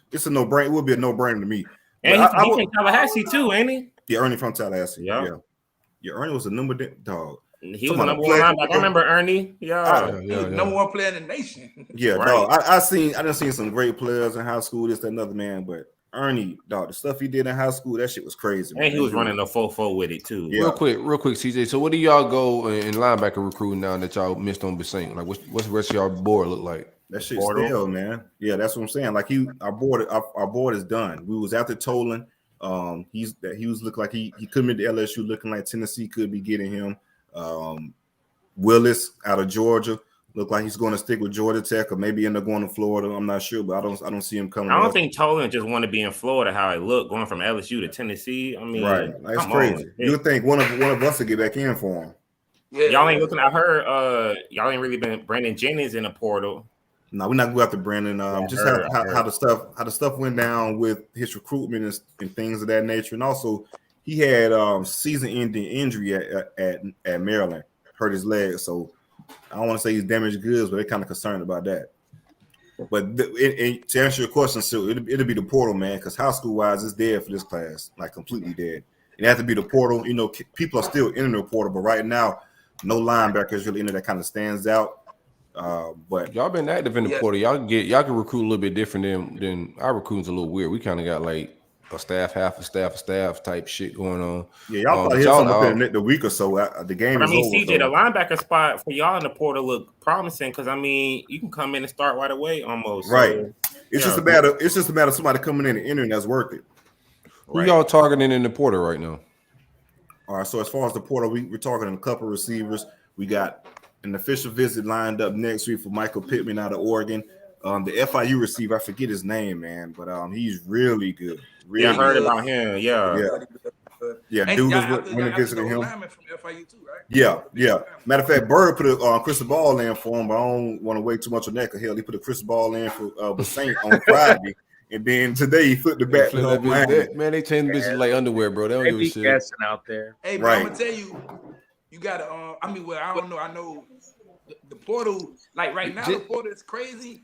It's a no-brainer. It would be a no-brainer to me. And he's from Tallahassee too, ain't he? Yeah, Ernie from Tallahassee. Yeah. Ernie was a number dog. He was the number one linebacker. I remember Ernie. Yeah. Number one player in the nation. Yeah, right. Dog. I done seen some great players in high school, this, that, another, man. But Ernie, dog, the stuff he did in high school, that shit was crazy. And he was running a 4-4 with it too. Yeah. Real quick, CJ. So what do y'all go in linebacker recruiting now that y'all missed on Bassing? Like what's the rest of y'all board look like? That shit's still, man. Yeah, that's what I'm saying. Like our board is done. We was after Tolan. He was looking like he couldn't be to LSU, looking like Tennessee could be getting him. Willis out of Georgia looked like he's going to stick with Georgia Tech or maybe end up going to Florida. I'm not sure, but I don't see him coming. I don't think Tolan just want to be in Florida. How it looked going from LSU to Tennessee. I mean, right? That's crazy. You would think one of us would get back in for him. Yeah, y'all ain't looking. I heard y'all ain't really been Brandon Jennings in the portal. No, we're not going after Brandon. Just how the stuff went down with his recruitment and things of that nature, and also he had season-ending injury at Maryland, hurt his leg. So I don't want to say he's damaged goods, but they're kind of concerned about that. But to answer your question, so it'll be the portal, man, because high school wise, it's dead for this class, like completely dead. It has to be the portal. You know, people are still in the portal, but right now, no linebackers really in there that kind of stands out. But y'all been active in the portal. Y'all can recruit a little bit different than our recruiting's a little weird. We kind of got like a staff, half a staff type shit going on. Yeah, y'all probably hit something up in the week or so. The game is over. CJ, the linebacker spot for y'all in the portal look promising because I mean you can come in and start right away almost. Right. So, it's just a matter of somebody coming in and entering that's worth it. Who y'all targeting in the portal right now? All right. So as far as the portal, we're targeting a couple of receivers. We got an official visit lined up next week for Michael Pittman out of Oregon. The FIU receiver, I forget his name, man, but he's really good. Really I heard about him. Yeah. Dude was when visiting him. From FIU too, right? Yeah. Matter of fact, Bird put a crystal ball in for him, but I don't want to wait too much on that. Cause hell, he put a crystal ball in for Saint on Friday, and then today he flipped the back. Man, they change bitches like underwear, bro. They don't give a shit. Guessing out there. Hey, bro, I'm gonna tell you, you gotta. I don't know. I know the portal, like right now, the portal is crazy.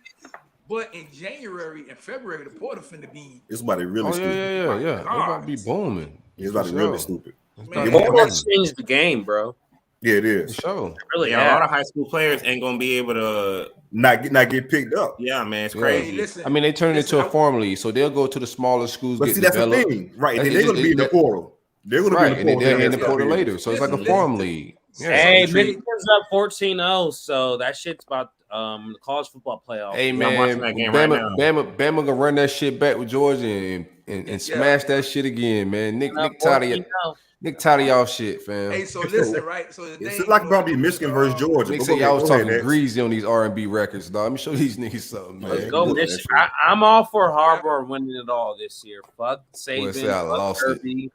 But in January and February, the portal finna be. It's about to really stupid. Yeah. It's about to be booming. It's about to really stupid. Portal changed the game, bro. Yeah, it is. Sure. Really, a lot of high school players ain't gonna be able to not get picked up. Yeah, man, it's crazy. Hey, listen, I mean, they turn it into a farm league, so they'll go to the smaller schools. But see, that's the thing, right? They're gonna be in the portal. They're gonna be in the portal. They're in the portal later, so it's like a farm league. Yeah, hey, Michigan's up 14-0, so that shit's about the college football playoff. Hey man, Bama gonna run that shit back with Georgia and smash that shit again, man. Nick tired of Nick, tired of y'all shit, fam. Hey, so listen, right? So today, It's like about to be Michigan versus Georgia. Nick But said y'all was talking ahead, greasy on these R&B records, dog. Let me show these niggas something, man. Let's go, Michigan. I'm all for Harbaugh winning it all this year. Fuck Saban, fuck Kirby,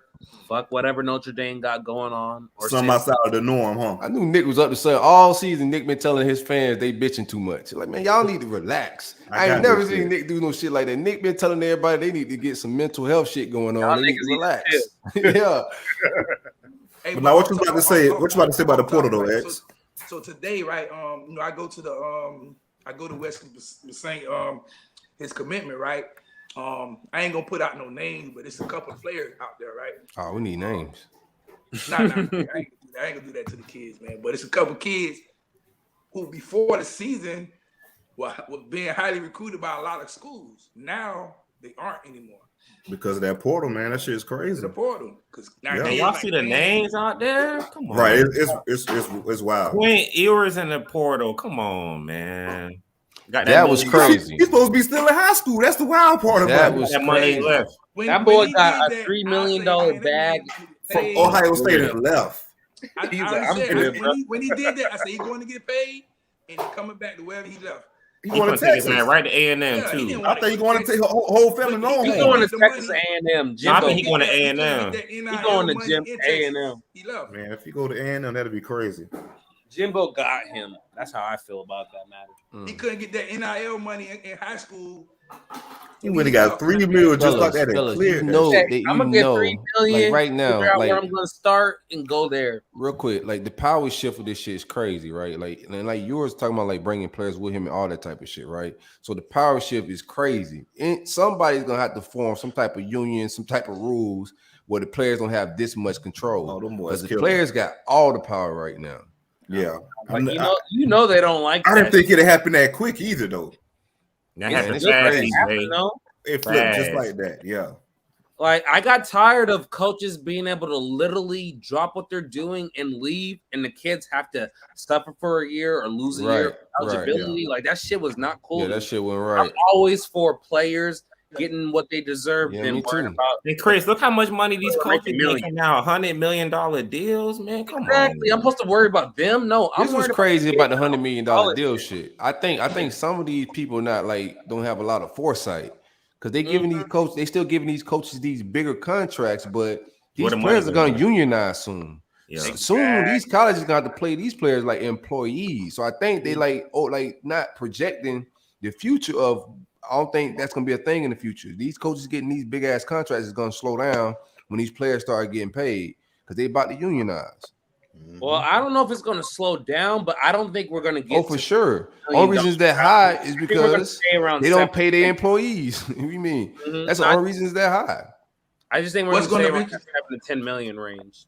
fuck whatever Notre Dame got going on. Or something outside of the norm, huh? I knew Nick was up to something all season. Nick been telling his fans they bitching too much. Like, man, y'all need to relax. I ain't never seen Nick do no shit like that. Nick been telling everybody they need to get some mental health shit going on. They need to relax. Yeah. Hey, but now what you about to say? What you about to say about the portal though, X? So today, right? You know, I go to Wesley Saint, his commitment, right? I ain't gonna put out no names, but it's a couple of players out there, right? Oh, we need names. Nah, I ain't gonna do that to the kids, man. But it's a couple of kids who before the season were being highly recruited by a lot of schools. Now they aren't anymore. Because of that portal, man, that shit is crazy. The portal, because y'all see the names out there. Come on, right? It's wild. Quinn Ewers in the portal. Come on, man. That was crazy. He's supposed to be still in high school. That's the wild part about that. Was that money left. That boy got a $3 million bag from Ohio State and left. When he did that, I said he's going to get paid and he's coming back to wherever he left. He going to Texas, man, right to A&M too. I thought he going to take a whole family home. He's going to Texas A&M. I think he's going to A&M. He's going to Jim A&M. He left. Man, if you go to A&M, that'd be crazy. Jimbo got him. That's how I feel about that matter. He couldn't get that NIL money in high school. He would have got $3 million just like that. Clear. I'm gonna get $3 million like right now. Figure out like where I'm gonna start and go there. Real quick, like the power shift of this shit is crazy, right? Like, and like you was talking about, like bringing players with him and all that type of shit, right? So the power shift is crazy. And somebody's gonna have to form some type of union, some type of rules where the players don't have this much control. Because the players got all the power right now. Yeah, like, you know they don't like. I didn't think it'd happen that quick either, though. That happened fast. It flipped just like that. Yeah. Like I got tired of coaches being able to literally drop what they're doing and leave, and the kids have to suffer for a year or lose a year of eligibility. Like that shit was not cool. Yeah, that shit went right. I'm always for players getting what they deserve. And Chris, look how much money these coaches making now. $100 million deals, man. Come on. I'm supposed to worry about them. No, this was crazy about the $100 million deal shit. I think some of these people don't have a lot of foresight because they giving these coaches, they still giving these coaches these bigger contracts, but these players are gonna unionize soon. Yeah. Soon these colleges got to play these players like employees. So I think they not projecting the future of. I don't think that's going to be a thing in the future. These coaches getting these big ass contracts is going to slow down when these players start getting paid because they about to unionize. Well, I don't know if it's going to slow down, but I don't think we're going to get. Oh, for sure. Only reasons that high is because they don't pay their employees. What do you mean? That's the only reasons that high. I just think we're going to stay around the 10 million range.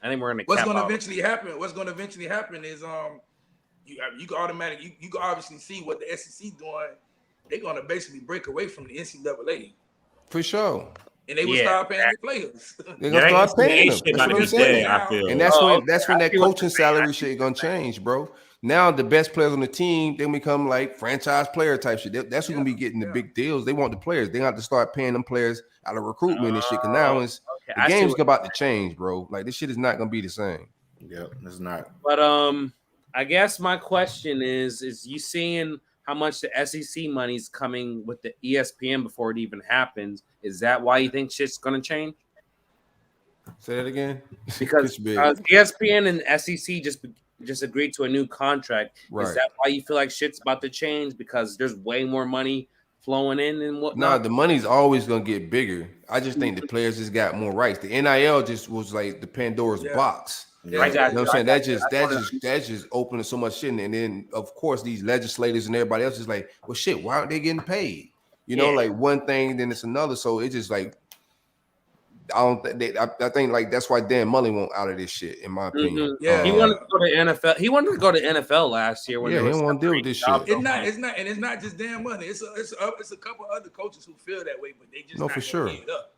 I think we're going to. What's going to eventually happen? What's going to eventually happen is you can automatically you can obviously see what the SEC doing. They're going to basically break away from the NCAA. For sure. And they will start paying the players. They're going to start paying them. That's what I'm saying. And that's when that coaching salary shit is going to change, bro. Now the best players on the team, they become like franchise player type shit. That's who's going to be getting the big deals. They want the players. They have to start paying them players out of recruitment and shit. Because now the game's about to change, bro. Like this shit is not going to be the same. Yeah, it's not. But I guess my question is you seeing how much the SEC money's coming with the ESPN before it even happens? Is that why you think shit's going to change? Say that again. Because ESPN and SEC just agreed to a new contract. Right. Is that why you feel like shit's about to change? Because there's way more money flowing in and whatnot? No, the money's always going to get bigger. I just think the players just got more rights. The NIL just was like the Pandora's box. Yeah. You know what I'm saying? That's just opening so much shit. And then of course these legislators and everybody else is like, well shit, why aren't they getting paid? You know, like one thing, then it's another. So it's just like I think like that's why Dan Mullen won't out of this shit, in my opinion. Yeah, he wanted to go to NFL. He wanted to go to NFL last year. When he didn't want to deal with this shit. It's not just Dan Mullen. It's a couple other coaches who feel that way, but they just for sure. Give it up.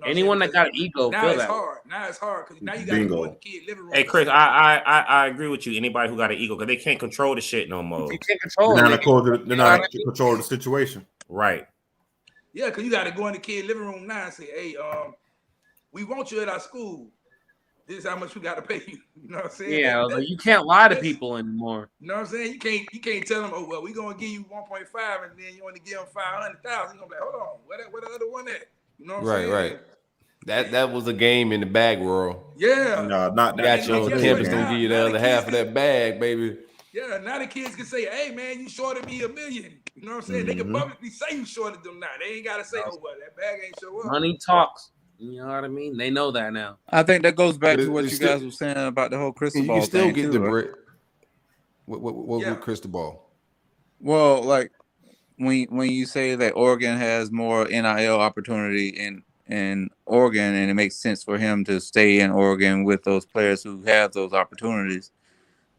Anyone that got ego, now it's hard. Now it's hard because now you got to go in the kid living room. Hey Chris, I agree with you. Anybody who got an ego because they can't control the shit no more. You can't control. They're not in control of the situation. Right. Yeah, because you got to go in the kid living room now and say, "Hey, we want you at our school, this is how much we got to pay you. You know what I'm saying? Yeah, like, you can't lie to people anymore. You know what I'm saying? You can't tell them, oh well, we're gonna give you 1.5 and then you want to give them 500,000. You're gonna be like, hold on, where the other one at? You know what I'm saying? Right. That was a game in the bag world. Yeah. No, not that. Got you on campus, now- gonna give you the now other the half kids of that bag, baby. Yeah, now the kids can say, hey man, you shorted me $1 million. You know what I'm saying? They can publicly say you shorted them now. They ain't gotta say, oh well, that bag ain't show up. Money talks. You know what I mean? They know that now. I think that goes back But to what it's you still- guys were saying about the whole And Cristobal you can still thing get too, the right? bread. What Yeah. with Cristobal? Well, like when you say that Oregon has more NIL opportunity in Oregon, and it makes sense for him to stay in Oregon with those players who have those opportunities,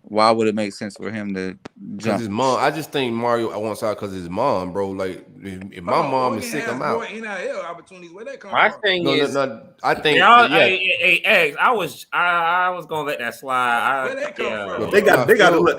why would it make sense for him to Because jump? his mom, I just think Mario, I want to because his mom, bro. Like, if my mom is Oregon sick, has I'm more out. NIL opportunities. Where that come My from? thing No, is, I think, Y'all, yeah. hey, Eggs, I was gonna let that slide. Where that come from? They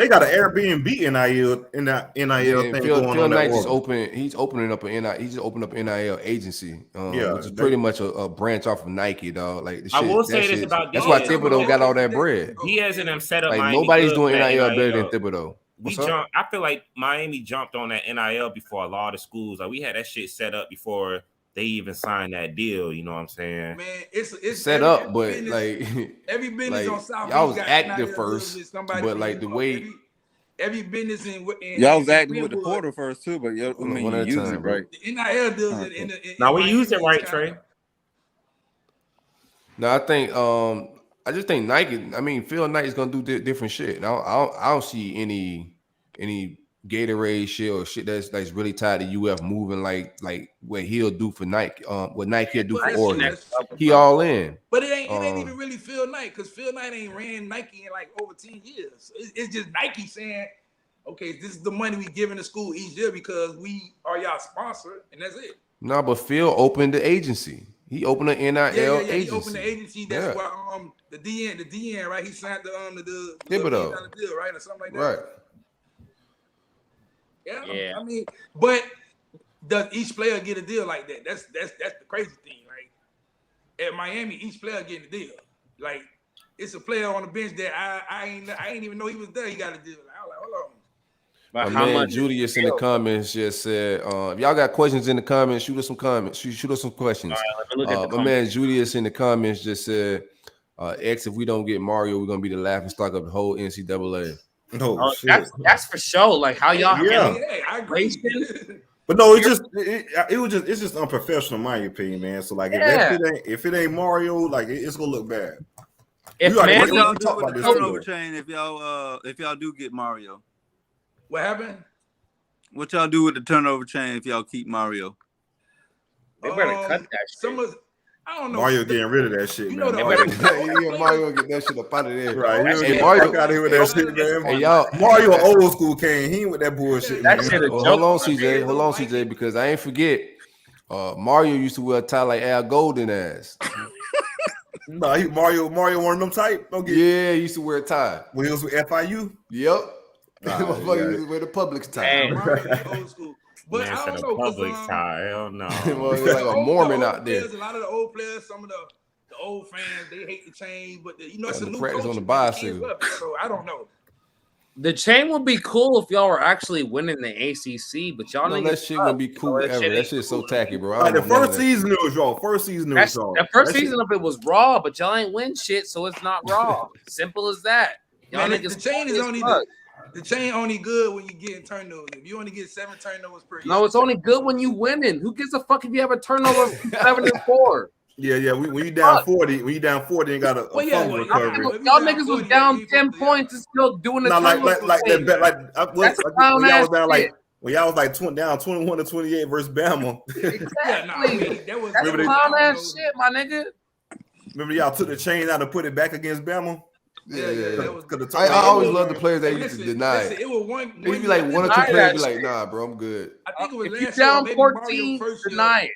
got an Airbnb NIL And thing Phil going on. Knight That just Oregon. he's opening up an NIL. He just opened up an NIL agency, Yeah, which is pretty much a branch off of Nike, dog. Like the shit, I will that say this shit- about that's why Diaz. Thibodeau got all that bread. Diaz and them set up Like Miami nobody's good doing for that NIL better than NIL. Thibodeau. We What's up? jumped. I feel like Miami jumped on that NIL before a lot of schools. Like we had that shit set up before they even signed that deal. You know what I'm saying? Man, it's Set every up, but business, like every business like, on South y'all Beach was got active NIL deals first, with somebody but from like the New York. way Every business in Y'all was acting with the Greenwood, portal first too, but I Hold on, mean, one you at a use time, it bro. right. the NIL deals Alright, in Now we Miami used it is right, kinda- Trey. No, I just think Nike. I mean, Phil Knight is gonna do different shit. And I don't see any Gatorade shit or shit that's really tied to UF moving like what he'll do for Nike. What Nike will do But for that's true, Oregon. that's true. He all in. But it ain't Um, even really Phil Knight, because Phil Knight ain't ran Nike in like over 10 years. It's just Nike saying, okay, this is the money we giving the school each year because we are y'all sponsor, and that's it. No, but Phil opened the agency. He opened an NIL agency. He opened the agency. That's why the DN, right? He signed the Thibodeau. $1 deal, right, or something like that. Right. Yeah. I mean, but does each player get a deal like that? That's the crazy thing. Like at Miami, each player getting a deal. Like it's a player on the bench that I ain't even know he was there. He got a deal. I was like, hold on. but My how man much? Julius in the comments just said, if y'all got questions in the comments, shoot us some comments. Shoot us some questions. All right, let me look at the My man comments. Julius in the comments just said, X, if we don't get Mario, we're gonna be the laughing stock of the whole NCAA. No Oh, shit. that's for sure. Like how y'all Yeah. I agree. But no, it's just unprofessional, in my opinion, man. So like, Yeah. if it ain't Mario, like it's gonna look bad. If You already- What Manny, y'all we do talked with about the this turnover before. chain if y'all do get Mario? What happened? What y'all do with the turnover chain if y'all keep Mario? they better cut that Some shit. of I don't know. Mario getting rid of that shit, You man. know the Mario, Yeah, Mario get that shit up out of there. right? Hey, Hey, Mario- fuck out of here with that shit, man. Hey, y'all. Mario old school king. He ain't with that bullshit, That man. shit a Well, joke. hold on, CJ. Hold on, CJ, because I ain't forget. Mario used to wear a tie like Al Golden ass. Nah, Mario one of them type. Don't get. Yeah, he used to wear a tie. When he was with FIU. Yep. Ah, Motherfucker yeah. used to wear the Publix tie. Hey. Mario old school. But Man I said don't a know. public 'Cause, tie. Hell no. Well, you're like a Mormon the out old there. players, a lot of the old players, some of the old fans, they hate the chain, but it's a The new practice culture. on the man. Kids bicycle. love it, so I don't know. The chain would be cool if y'all were actually winning the ACC, but y'all No, niggas that shit wouldn't be cool that ever. shit That ain't shit's so cool. tacky, bro. I Like the don't want none of first that season it was raw. First season it That's was raw. the first That shit- season of it was raw, but y'all ain't win shit, so it's not raw. Simple as that. Y'all Man, niggas the chain is corny as only fuck. the chain only good when you getting turnovers. If you only get 7 turnovers per year, No, it's only good when you winning. Who gives a fuck if you have a turnover from 7-4? Yeah. When you down 40, and got a Well, yeah, fumble well, yeah. recovery. If you Y'all down niggas 40, was down you 10 supposed to, points and still doing the Not turnover thing. That's clown when y'all ass was down shit. when y'all was like down 21 to 28 versus Bama. Exactly. Yeah, nah, I mean, that was That's Remember clown I don't ass know. shit, my nigga. Remember y'all took the chain out and put it back against Bama? Yeah, that was. I always love the players that used to deny Listen, it. it was one. It'd be year, like one or two Deny players that be like, shit. nah, bro, I'm good. I think it was If you last year, down maybe 14, Mario first year. deny it.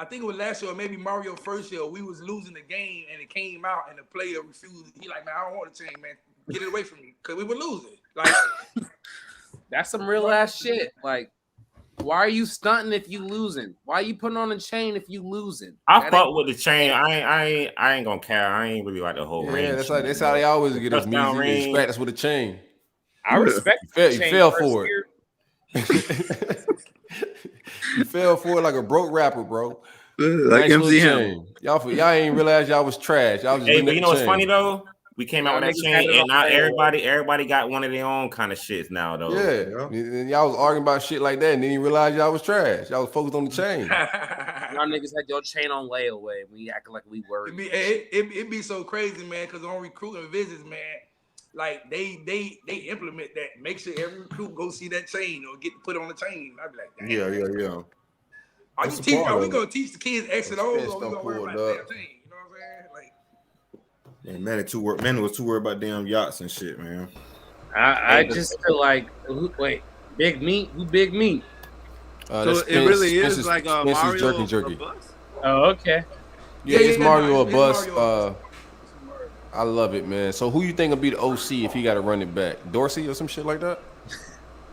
I think it was last year, or maybe Mario first year. We was losing the game, and it came out, and the player refused. He like, man, I don't want the chain, man. Get it away from me, because we were losing. Like, That's some real ass shit. Like, Why are you stunting if you losing? Why are you putting on a chain if you losing? I fuck with the chain. I ain't gonna care. I ain't really like the whole ring. Yeah, that's how they always get us Touchdown music. They ring. distract us with a chain. I respect You fell for it. You fell for it like a broke rapper, bro. Like nice MC chain. Y'all ain't realize y'all was trash. Y'all was just hey, but you know what's chain. funny though? We came out with that chain, and now everybody got one of their own kind of shits now, though. Yeah. And y'all was arguing about shit like that, and then you realized y'all was trash. Y'all was focused on the chain. Y'all niggas had your chain on layaway. We acting like we worried. It be so crazy, man, because on recruiting visits, man, like they implement that. Make sure every recruit go see that chain or get put on the chain. I'd be like, damn. Yeah. Are we gonna teach the kids exit O's, or we gonna worry about that chain? You know what I'm saying? Like, Man was too worried about damn yachts and shit, man. I just feel like, wait, Big Meat? Who Big Meat? So it really is like a Mario jerky. bus? Oh, okay. Yeah, it's Mario a bus. I love it, man. So who you think will be the OC if he got to run it back? Dorsey or some shit like that?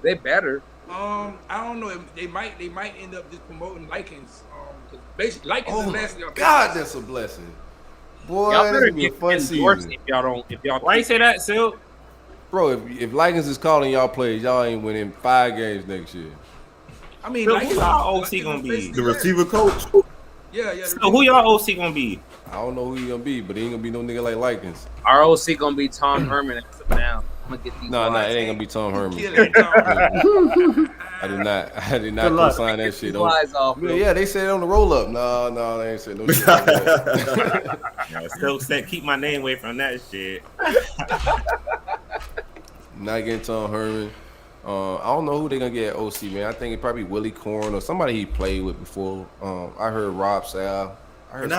They better. I don't know. They might end up just promoting Likens. Basically, Likens is last year. God, that's a blessing. Boy, y'all better be a get fun season. if y'all don't. If y'all why you say that, Silk? Bro, if Likens is calling y'all plays, y'all ain't winning 5 games next year. I mean, so who y'all OC gonna be? The receiver coach. Yeah. So who y'all OC gonna be? I don't know who he gonna be, but he ain't gonna be no nigga like Likens. Our OC gonna be Tom Herman now. I'm gonna get these. No, it ain't gonna be Tom Herman. I did not co-sign that shit. Yeah, they said it on the roll up. No, they ain't said no shit like that. Still said keep my name away from that shit. Not getting Tom Herman. I don't know who they're gonna get at OC, man. I think it probably Willie Corn or somebody he played with before. I heard Rob Sal. I heard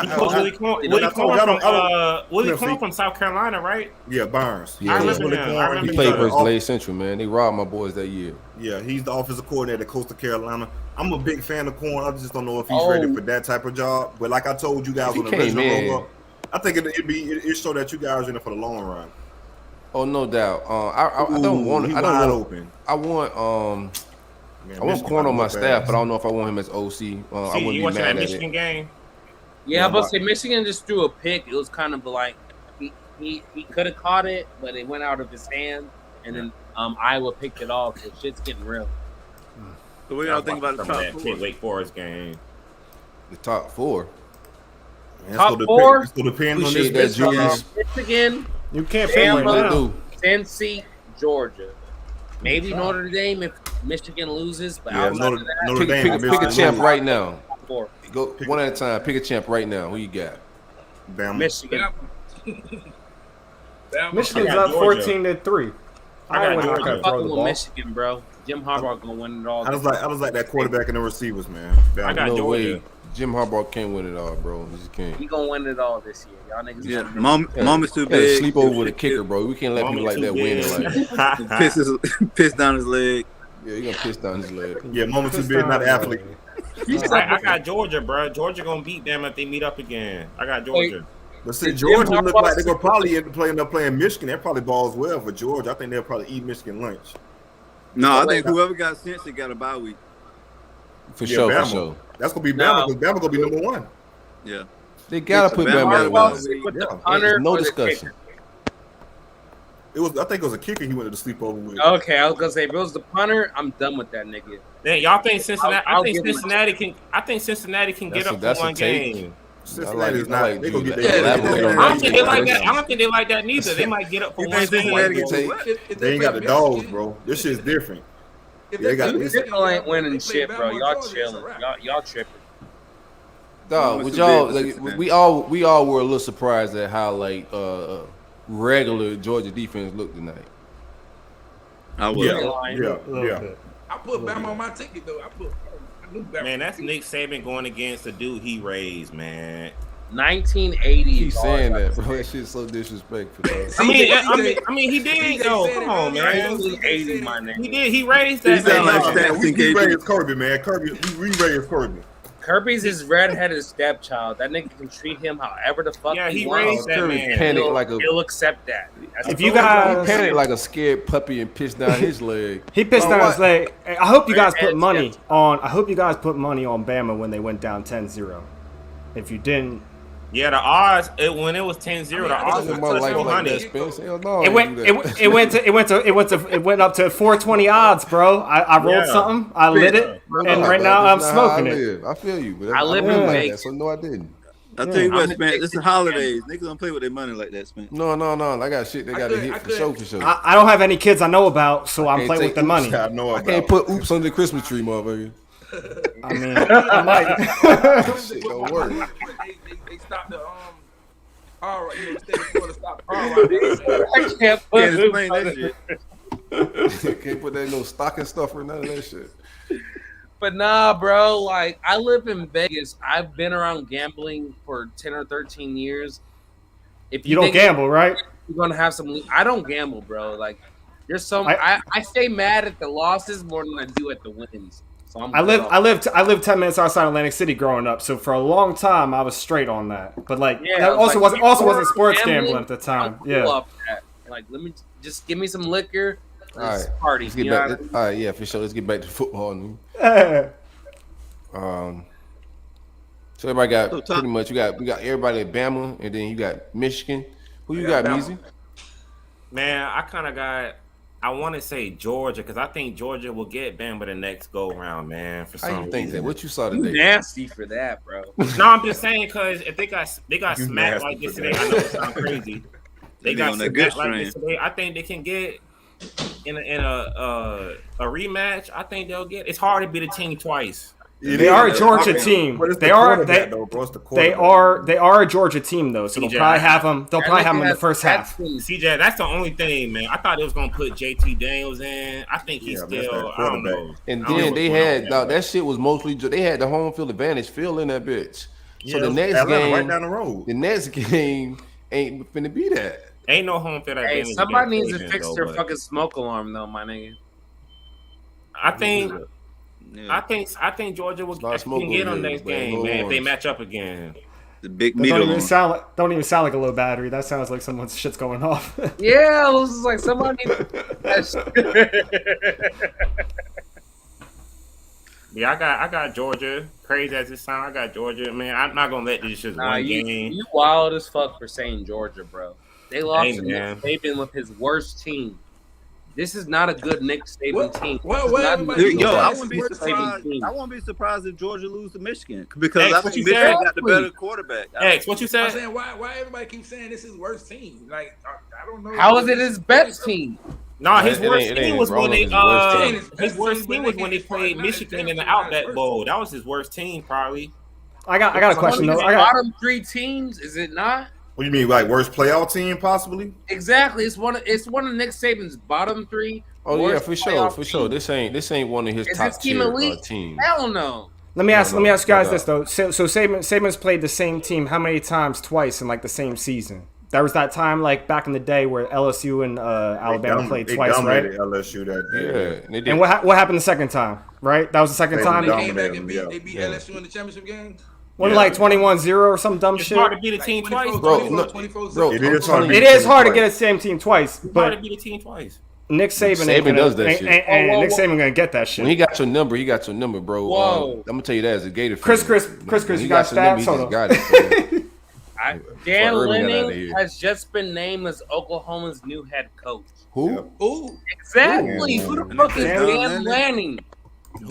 Willie Corn from South Carolina, right? Yeah, Barnes. Yeah, I remember him. He played versus Glade Central, man. They robbed my boys that year. Yeah, he's the offensive coordinator at Coastal Carolina. I'm a big fan of Corn. I just don't know if he's ready for that type of job. But like I told you guys on the original roll-up, I think it show that you guys are in it for the long run. Oh, no doubt. I don't want. I don't want. Open. I want. I want Corn on my staff, but I don't know if I want him as OC. I wouldn't you be watching mad that at Michigan game? Yeah, but say Michigan just threw a pick. It was kind of like he could have caught it, but it went out of his hand, and then Iowa picked it off. So shit's getting real. So what y'all think about the top 4? Wake Forest game. The top 4. Man, top 4. It still depends on this that Julius. Michigan. You can't pick right now. Tennessee, Georgia. Maybe Notre Dame if Michigan loses, but outside of that, Notre Dame, pick a champ right now. 4. Go one at a time. Pick a champ right now. Who you got? Bama. Michigan. Michigan's up 14-3. I got Georgia. Fucking with Michigan, bro. Jim Harbaugh gonna win it all. I was like that quarterback and the receivers, man. I got no Georgia. way. Jim Harbaugh can't win it all, bro. He just can't. He gonna win it all this year. Y'all niggas. Yeah, moment's too big. Sleep over with a kicker, bro. We can't let people like that win. Like piss down his leg. Yeah, he gonna piss down his leg. Yeah, moment's too big, not athlete. I got Georgia, bro. Georgia gonna beat them if they meet up again. I got Georgia. But see, Georgia look like they're gonna probably end up playing Michigan. That probably balls well for Georgia. I think they'll probably eat Michigan lunch. No, I think whoever got sense they got a bye week. For sure. That's gonna be Bama because Bama gonna be number 1. Yeah, they gotta put Bama in. Under no discussion. I think it was a kicker he went to sleep over with. Okay, I was gonna say if it was the punter, I'm done with that nigga. Man, y'all think Cincinnati? I think Cincinnati can get up for one game. Cincinnati's not. They gonna get I don't think they like that. I don't think they like that neither. They might get up for one game. They ain't got the dogs, bro. This shit's different. They got Cincinnati ain't winning shit, bro. Y'all chilling. Y'all tripping. Dog, with y'all, like, we all were a little surprised at how like regular Georgia defense looked tonight. I was. Yeah. I put Bama on my ticket though. I knew Bama. Man, that's Nick Saban going against the dude he raised, man. 1980. He's saying that, bro. That shit's so disrespectful. I mean, he did though. Come on, man. 80, my nigga. He did. He raised that. We raised Kirby, man. We raised Kirby. Kirby's his redheaded stepchild. That nigga can treat him however the fuck he wants. raised that man. Panic like a. He'll accept that. If you guys, he panicked like a scared puppy and pissed down his leg. he pissed down his leg. I hope you guys put money on. I hope you guys put money on Bama when they went down 10-0. If you didn't, Yeah, the odds when it was 10-0, the odds was more like touching that, 100. Spence. Hell no, it went up to 420 odds, bro. I rolled something. I lit it, and right now I'm smoking it. I feel you, but I live in like Vegas. that, so no, I didn't. I tell you what, Spence, this is holidays. Niggas don't play with their money like that, Spence. No. I got shit. They got to hit for sure. I don't have any kids I know about, so I'm playing with the money. I can't put oops under the Christmas tree, motherfucker. I mean, I might. Shit don't work. They stopped the all right, state of Florida stopped the all right. I can't put Explain that shit. Can't put that in no stocking stuffer, none of that shit. But nah, bro. Like I live in Vegas. I've been around gambling for 10 or 13 years. If You don't gamble, right? You're gonna have some. I don't gamble, bro. Like there's some. I stay mad at the losses more than I do at the wins. So I lived 10 minutes outside Atlantic City growing up. So for a long time, I was straight on that. But like that also wasn't sports gambling at the time. Yeah. Like let me just give me some liquor. All right, party. Let's get back. All right, yeah, for sure. Let's get back to football. So everybody got pretty much. We got everybody at Bama, and then you got Michigan. Who you got, Measy? Man, I kind of got. I want to say Georgia because I think Georgia will get Bama the next go round, man. For some How you think reason. that? What you saw You today? nasty for that, bro. No, I'm just saying because if they got smacked like this today, I know it sounds crazy. They got on that good smacked like strain. this today. I think they can get in a rematch. I think they'll get. It's hard to beat a team twice. They are a Georgia team. They are a Georgia team though, so they'll probably have them. They'll probably have them in the first half. CJ, that's the only thing, man. I thought it was gonna put JT Daniels in. I think he's still. I don't know. And then they had that shit was mostly they had the home field advantage field in that bitch. So the next game, right down the road. The next game ain't finna be that. Ain't no home field advantage. Hey, somebody needs to fix their fucking smoke alarm though, my nigga. I think Georgia will can get on next game, man. If they match up again, the big don't even sound like a low battery. That sounds like someone's shit's going off. Yeah, it was like somebody. Yeah, I got Georgia. Crazy as it sounds, I got Georgia. Man, I'm not gonna let this just one game. You wild as fuck for saying Georgia, bro. They lost to Nick man. Saban with his worst team. This is not a good Nick Saban team. I wouldn't be surprised. I won't be surprised if Georgia lose to Michigan because I think Michigan got the better quarterback. X, what you said? I'm saying why everybody keeps saying this is worst team? Like I don't know. How is it his best team? No, his worst team was when they his worst team was when they played Michigan in the Outback Bowl. That was his worst team, probably. I got a question though. Bottom three teams, is it not? What do you mean, like worst playoff team possibly? Exactly. It's one of Nick Saban's bottom three. Oh yeah, for sure. This ain't one of his Is top this team tier elite? teams. Hell no. Let me ask you guys this though. So Saban's played the same team how many times? Twice in like the same season. There was that time like back in the day where LSU and Alabama played twice, right? LSU that day. Yeah. And what happened the second time? Right, that was the second time. They came back and they beat LSU in the championship game. Wasn't like 21-0 or some dumb It's shit. hard to beat a team twice, bro. It is hard to get a same team twice, It's hard to but beat a team twice. Nick Saban does that shit. And Nick Saban gonna get that shit. When he got your number, bro. Whoa. I'm gonna tell you that as a Gator fan. Chris, you got stats? He just got it. Dan Lanning has just been named as Oklahoma's new head coach. Who? Ooh. Exactly. Who the fuck is Dan Lanning? They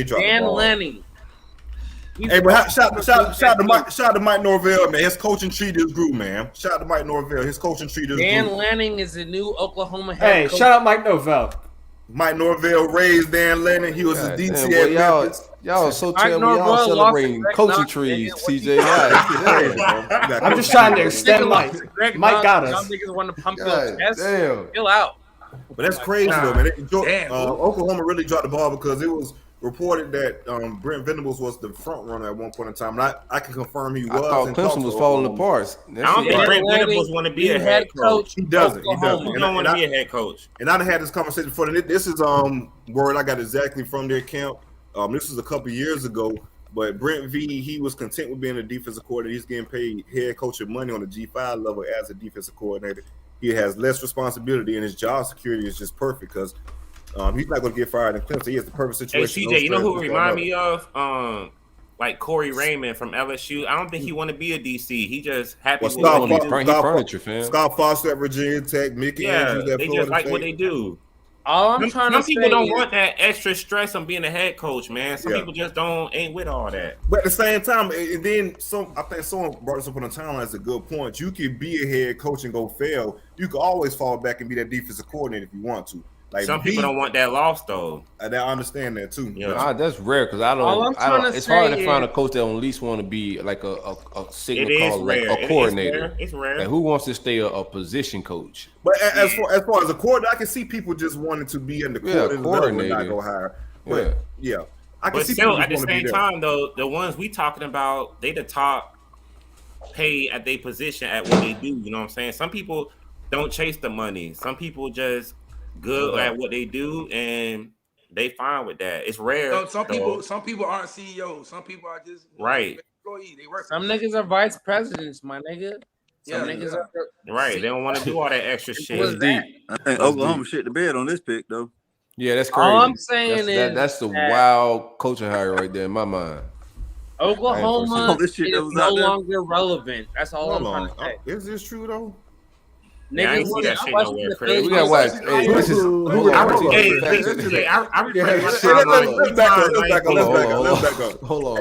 dropped Dan the ball. Lanning. Hey, but shout to Mike Norvell, man. His coaching tree just grew, man. Shout out to Mike Norvell. His coaching tree just Dan grew. Lanning is the new Oklahoma head coach. Shout out Mike Norvell. Mike Norvell raised Dan Lanning. He was a DC at Memphis. Y'all so terrible. Y'all celebrating coaching trees, CJ. I'm just trying to extend Mike. Mike got us. Y'all niggas want to pump your chest. Damn. Chill out. But that's crazy though, man. Oklahoma really dropped the ball because it was reported that Brent Venables was the front runner at one point in time. And I can confirm he was. I thought Clemson was falling apart. I don't think Brent Venables want to be a head coach. He doesn't. He don't want to be a head coach. And I had this conversation before. This is word I got exactly from their camp. This was a couple years ago. But Brent V, he was content with being a defensive coordinator. He's getting paid head coaching money on the G5 level as a defensive coordinator. He has less responsibility, and his job security is just perfect because he's not going to get fired in Clemson. He has the perfect situation. Hey, CJ, you know who remind me of? Like Corey Raymond from LSU. I don't think he want to be a DC. He just happy with what he do. Scott Foster at Virginia Tech, Mickey Andrews at they Florida just like State. what they do. Some people don't want that extra stress on being a head coach, man. Some people just ain't with all that. But at the same time, and then I think someone brought this up on the timeline. That's a good point. You can be a head coach and go fail. You can always fall back and be that defensive coordinator if you want to. Like some people don't want that loss though. I understand that too. Yeah, that's rare because I don't. It's hard to find a coach that at least want to be like a signal call, like a coordinator. It's rare. Like who wants to stay a position coach? But as far as a coordinator, I can see people just wanting to be in the coordinator and not go higher. But I can see still people at the same time though, the ones we talking about, they the top paid at their position at what they do. You know what I'm saying? Some people don't chase the money. Some people just good at what they do and they fine with that. It's rare. Some people aren't CEOs. Some people are just right. Employees. They work. Some niggas are vice presidents, my nigga. Some niggas are right. They don't want to do all that extra shit. I think Oklahoma shit the bed on this pick though. Yeah, that's crazy. All I'm saying that's the wild coaching hire right there in my mind. Oklahoma is no longer relevant. That's all I'm trying to say. Is this true though? Niggas, I ain't see that shit nowhere, Chris. We got watch. Hey, this is. Let's back up. Hold on.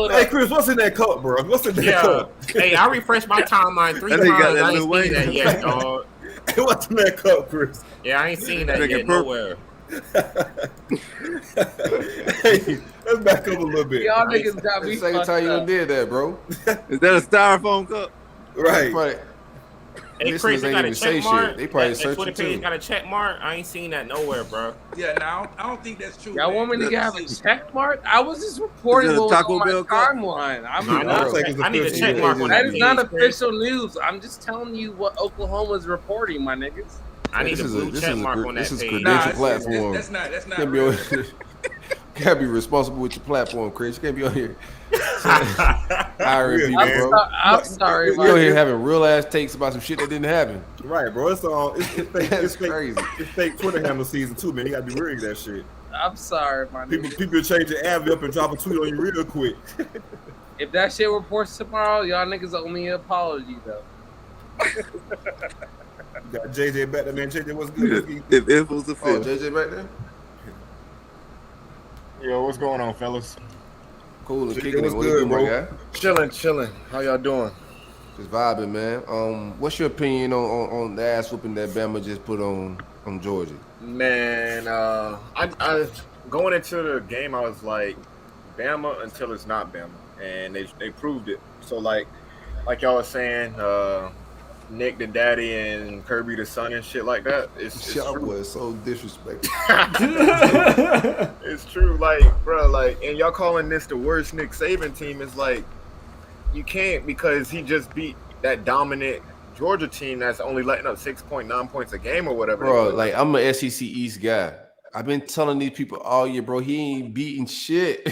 Hey, Chris, what's in that cup, bro? What's in that cup? Hey, I refreshed my timeline 3 times. I ain't seen that yet, dog. Hey, what's in that cup, Chris? Yeah, I ain't seen that yet nowhere. Hey, let's back up a little bit. Y'all niggas got me. Second time you did that, bro. Is that a styrofoam cup? Right. Hey, Chris, you got a check mark? They probably that Twitter page got a check mark? I ain't seen that nowhere, bro. Yeah, now I don't think that's true. Y'all want me to have a check mark? I was just reporting what was on my timeline. I need a check mark on that. That is not official news. I'm just telling you what Oklahoma's reporting, my niggas. I need a blue check mark on that page. This is credential platform. That's not. You gotta be responsible with your platform, Chris. You can't be on here hiring people, bro. I'm sorry. You on here having real ass takes about some shit that didn't happen. Right, bro. It's fake. It's crazy. It's fake Twitter handle season 2, man. You gotta be worried that shit. I'm sorry, my nigga. People change your ad up and drop a tweet on you real quick. If that shit reports tomorrow, y'all niggas owe me an apology though. Got JJ back there, man. JJ, what's good? If it was the film. JJ back there? Yo, what's going on, fellas? Cool and kicking it. What's good, bro? Chilling. How y'all doing? Just vibing, man. What's your opinion on the ass whooping that Bama just put on Georgia? Man, I going into the game, I was like, Bama until it's not Bama, and they proved it. So like y'all was saying, Nick the daddy and Kirby the son and shit like that. It's y'all true. was so disrespectful. It's true, like, bro, like, and y'all calling this the worst Nick Saban team is like, you can't, because he just beat that dominant Georgia team that's only letting up 6.9 points a game or whatever. Bro, like, I'm an SEC East guy. I've been telling these people all year, bro, he ain't beating shit.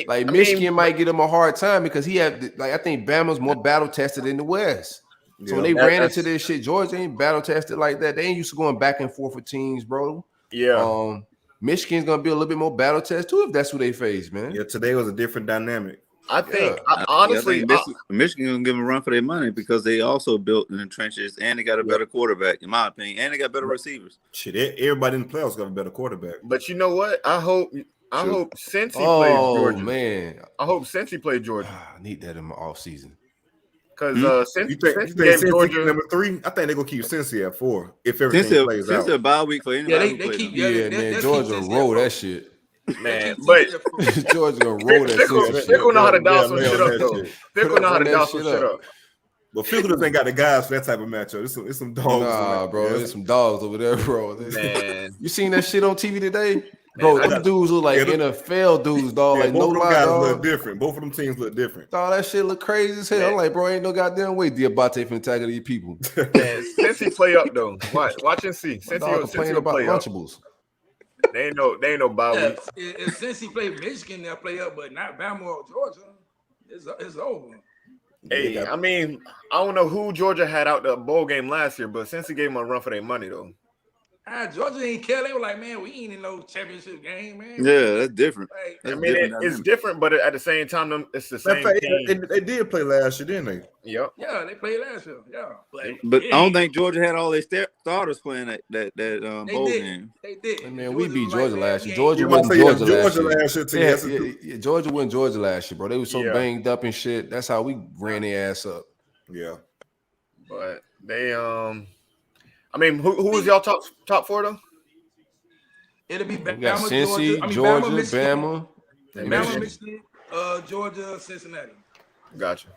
Like, Michigan might get him a hard time because he had, like, I think Bama's more battle tested in the West. So when they ran into this shit, Georgia ain't battle tested like that. They ain't used to going back and forth with teams, bro. Yeah. Michigan's gonna be a little bit more battle test too if that's who they face, man. Yeah, today was a different dynamic. I think honestly, Michigan gonna give them a run for their money because they also built in the trenches and they got a better quarterback, in my opinion, and they got better receivers. Shit, everybody in the playoffs got a better quarterback. But you know what? I hope Cincy plays Georgia. Oh man, I hope Cincy plays Georgia. I need that in my offseason. Because you think Georgia number 3? I think they're gonna keep Cincy at 4 if everything plays out. Cincy a bye week for anybody. Man, Georgia roll that shit. Man, but Georgia gonna roll that shit. Fickle know how to dial some shit up though. Fickle know how to dial some shit up. But Fickle just ain't got the guys for that type of matchup. It's some dogs. Nah, bro, there's some dogs over there, bro. Man, you seen that shit on TV today? Bro, them dudes look like NFL dudes, dog. Yeah, like both no of them lie, guys dog. look different. Both of them teams look different. Dog, that shit look crazy as hell. Man. I'm like, bro, ain't no goddamn way Diabate finna tackle these people. Man, Cincy play up though. Watch and see. Cincy play up. Lunchables. They ain't no bye week. Since he played Michigan, they'll play up, but not Bama or Georgia. It's over. Hey, I mean, I don't know who Georgia had out the bowl game last year, but since he gave them a run for their money, though. Georgia ain't care. They were like, man, we ain't in no championship game, man. Yeah, that's different. I mean, it's different, but at the same time, it's the same team. They did play last year, didn't they? Yep. Yeah, they played last year. Yeah, but I don't think Georgia had all their starters playing that bowl game. They did. I mean, we beat Georgia last year. Georgia wasn't Georgia last year. Yeah, Georgia wasn't Georgia last year, bro. They were so banged up and shit. That's how we ran their ass up. Yeah, but they I mean, who was y'all top four though? It'll be Bama, we got Cincy, Georgia, Bama, Michigan, Georgia, Cincinnati. Gotcha.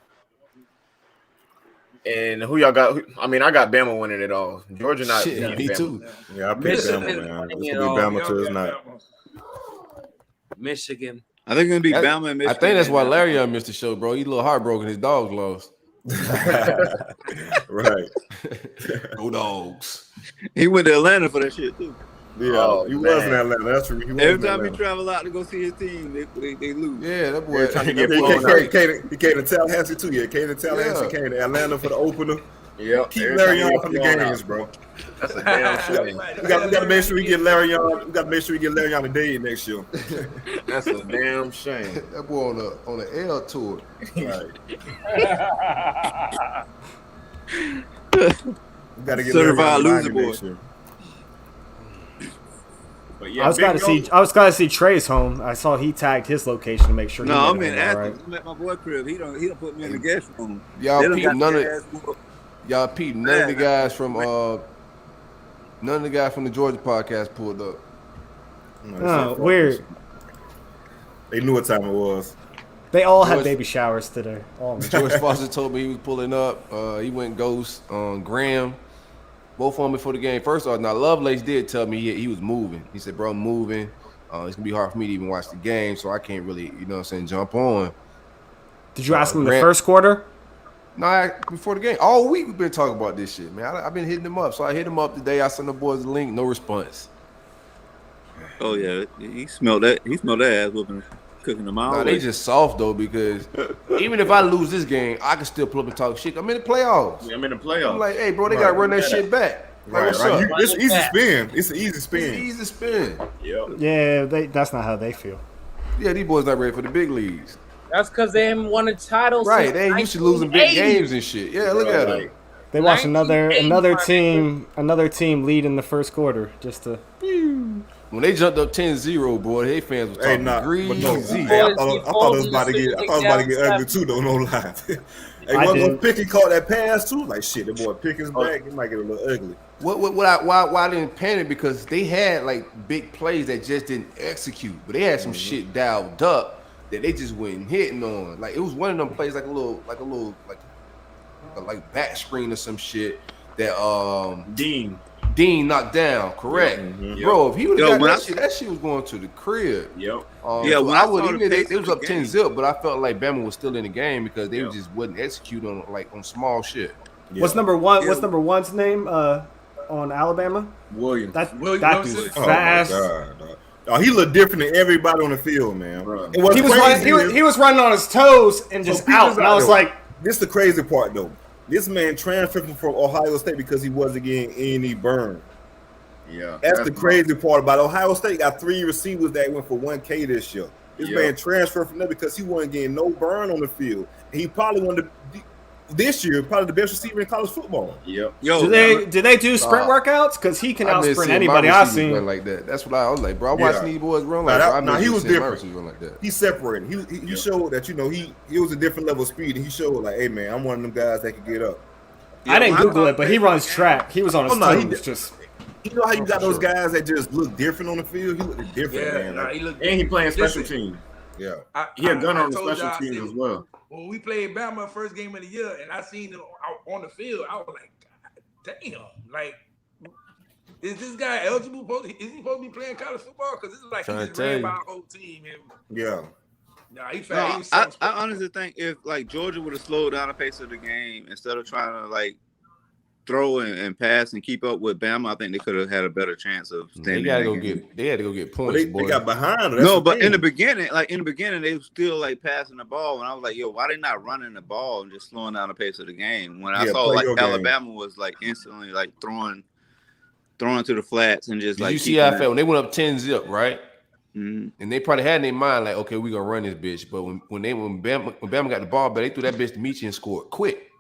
And who y'all got? I mean, I got Bama winning it all. Georgia not. Shit, me too. Yeah, I picked Bama, man. It's gonna be Bama till it's not. Michigan. I think it's gonna be Bama and Michigan. I think that's why Larry missed the show, bro. He's a little heartbroken. His dogs lost. Right. Go Dogs. He went to Atlanta for that shit too. Yeah, he was in Atlanta. That's true. Every time he travel out to go see his team, they lose. Yeah, that boy. He came to Tallahassee too. Yeah, came to Tallahassee. Came to Atlanta for the opener. Yeah, keep Larry Young from the games, bro. That's a damn shame. We got to make sure we get Larry Young. We got to make sure we get Larry Young today next year. That's a damn shame. That boy on the L tour. Right. We got to get certified loser boy. But yeah, I was glad to see Trey's home. I saw he tagged his location to make sure. No, I'm in Athens. I'm at my boy crib. He don't put me in the guest room. Y'all peep none of the guys from the Georgia podcast pulled up. Oh, weird. They knew what time it was. They all had baby showers today. George Foster told me he was pulling up. He went ghost on Graham. Both on before the game. First off, now Lovelace did tell me he was moving. He said, bro, I'm moving. It's going to be hard for me to even watch the game, so I can't really, you know what I'm saying, jump on. Did you ask him in the first quarter? No, before the game. All week we've been talking about this shit, man. I've been hitting him up. So I hit him up today. I sent the boys a link. No response. Oh, yeah. He smelled that. He smelled that ass whooping. Cooking them out. Nah, they just soft though, because even if I lose this game, I can still pull up and talk shit. I'm in the playoffs. Yeah, I'm in the playoffs. I'm like, hey, bro, they gotta run that shit back. Like, what's up? It's easy spin. It's an easy spin. It's an easy spin. Yep. Yeah, that's not how they feel. Yeah, these boys not ready for the big leagues. That's because they haven't won a title. Right, they ain't used to losing big games and shit. Yeah, look at them. They watched another team lead in the first quarter just to. When they jumped up 10-0, boy, they fans were talking greasy. I thought it was about to get ugly too, though, no lie. Hey, when Pickens caught that pass too, like shit, the boy Pickens back, it might get a little ugly. Why I didn't panic? Because they had like big plays that just didn't execute, but they had some shit dialed up that they just went hitting on. Like it was one of them plays, like a little back screen or some shit that Dean knocked down, correct, bro. If he would have got that shit was going to the crib. Yep. So I would. It was up 10-0, but I felt like Bama was still in the game because they just wouldn't execute on small shit. Yeah. What's number one? Yeah. What's number one's name on Alabama? Williams. That dude's fast. Oh, he looked different than everybody on the field, man. He was running on his toes and just out, and I was like, "This is the crazy part, though." This man transferred from Ohio State because he wasn't getting any burn. Yeah, that's the crazy part about it. Ohio State got 3 receivers that went for $1K this year. This man transferred from there because he wasn't getting no burn on the field. And he probably wanted to, this year, probably the best receiver in college football. Yep. Do they do sprint workouts? Because he can out sprint anybody I've seen. Like that. That's what I was like, bro. I watched these boys run like that. He was different. Like that. He separated. He showed that he was a different level of speed, and he showed like, hey man, I'm one of them guys that can get up. I didn't Google it, but he runs track. He was on his toes. You know how you got those guys that just look different on the field? He looked different, man. He playing special teams. Yeah, he a gunner on the special teams as well. When we played Bama first game of the year, and I seen him out on the field, I was like, God damn! Like, is this guy eligible? Is he supposed to be playing college football? Because it's like he just ran by our whole team. Yeah. Nah, I honestly think if like Georgia would have slowed down the pace of the game instead of trying to like throw and pass and keep up with Bama, I think they could have had a better chance of They standing. They had to go get points. They got behind. No, but in the beginning, they were still like passing the ball, and I was like, yo, why they not running the ball and just slowing down the pace of the game? When I saw like Alabama was like instantly like throwing to the flats and just you see how I felt when they went up 10-0, right? Mm-hmm. And they probably had in their mind like, okay, we're gonna run this bitch. But when Bama got the ball, but they threw that bitch to Michi and scored quick.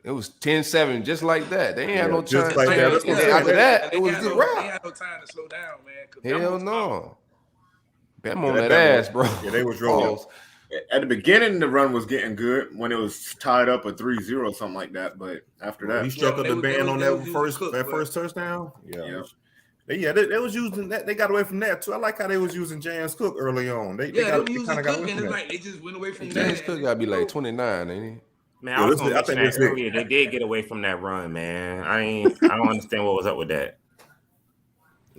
It was 10-7, just like that. They ain't had no time. Like after that, it was good route. They had no time to slow down, man. Hell no. Bama on that ass, bro. Yeah, they was rolling. At the beginning, the run was getting good when it was tied up at 3-0 or something like that. But after that, he struck up the band on that first touchdown. Yeah. They was using that. They got away from that too. I like how they was using James Cook early on. They kind of got away from that. They just went away from that. James Cook got to be like 29, ain't he? Man, I was gonna mention that earlier. They did get away from that run, man. I don't understand what was up with that.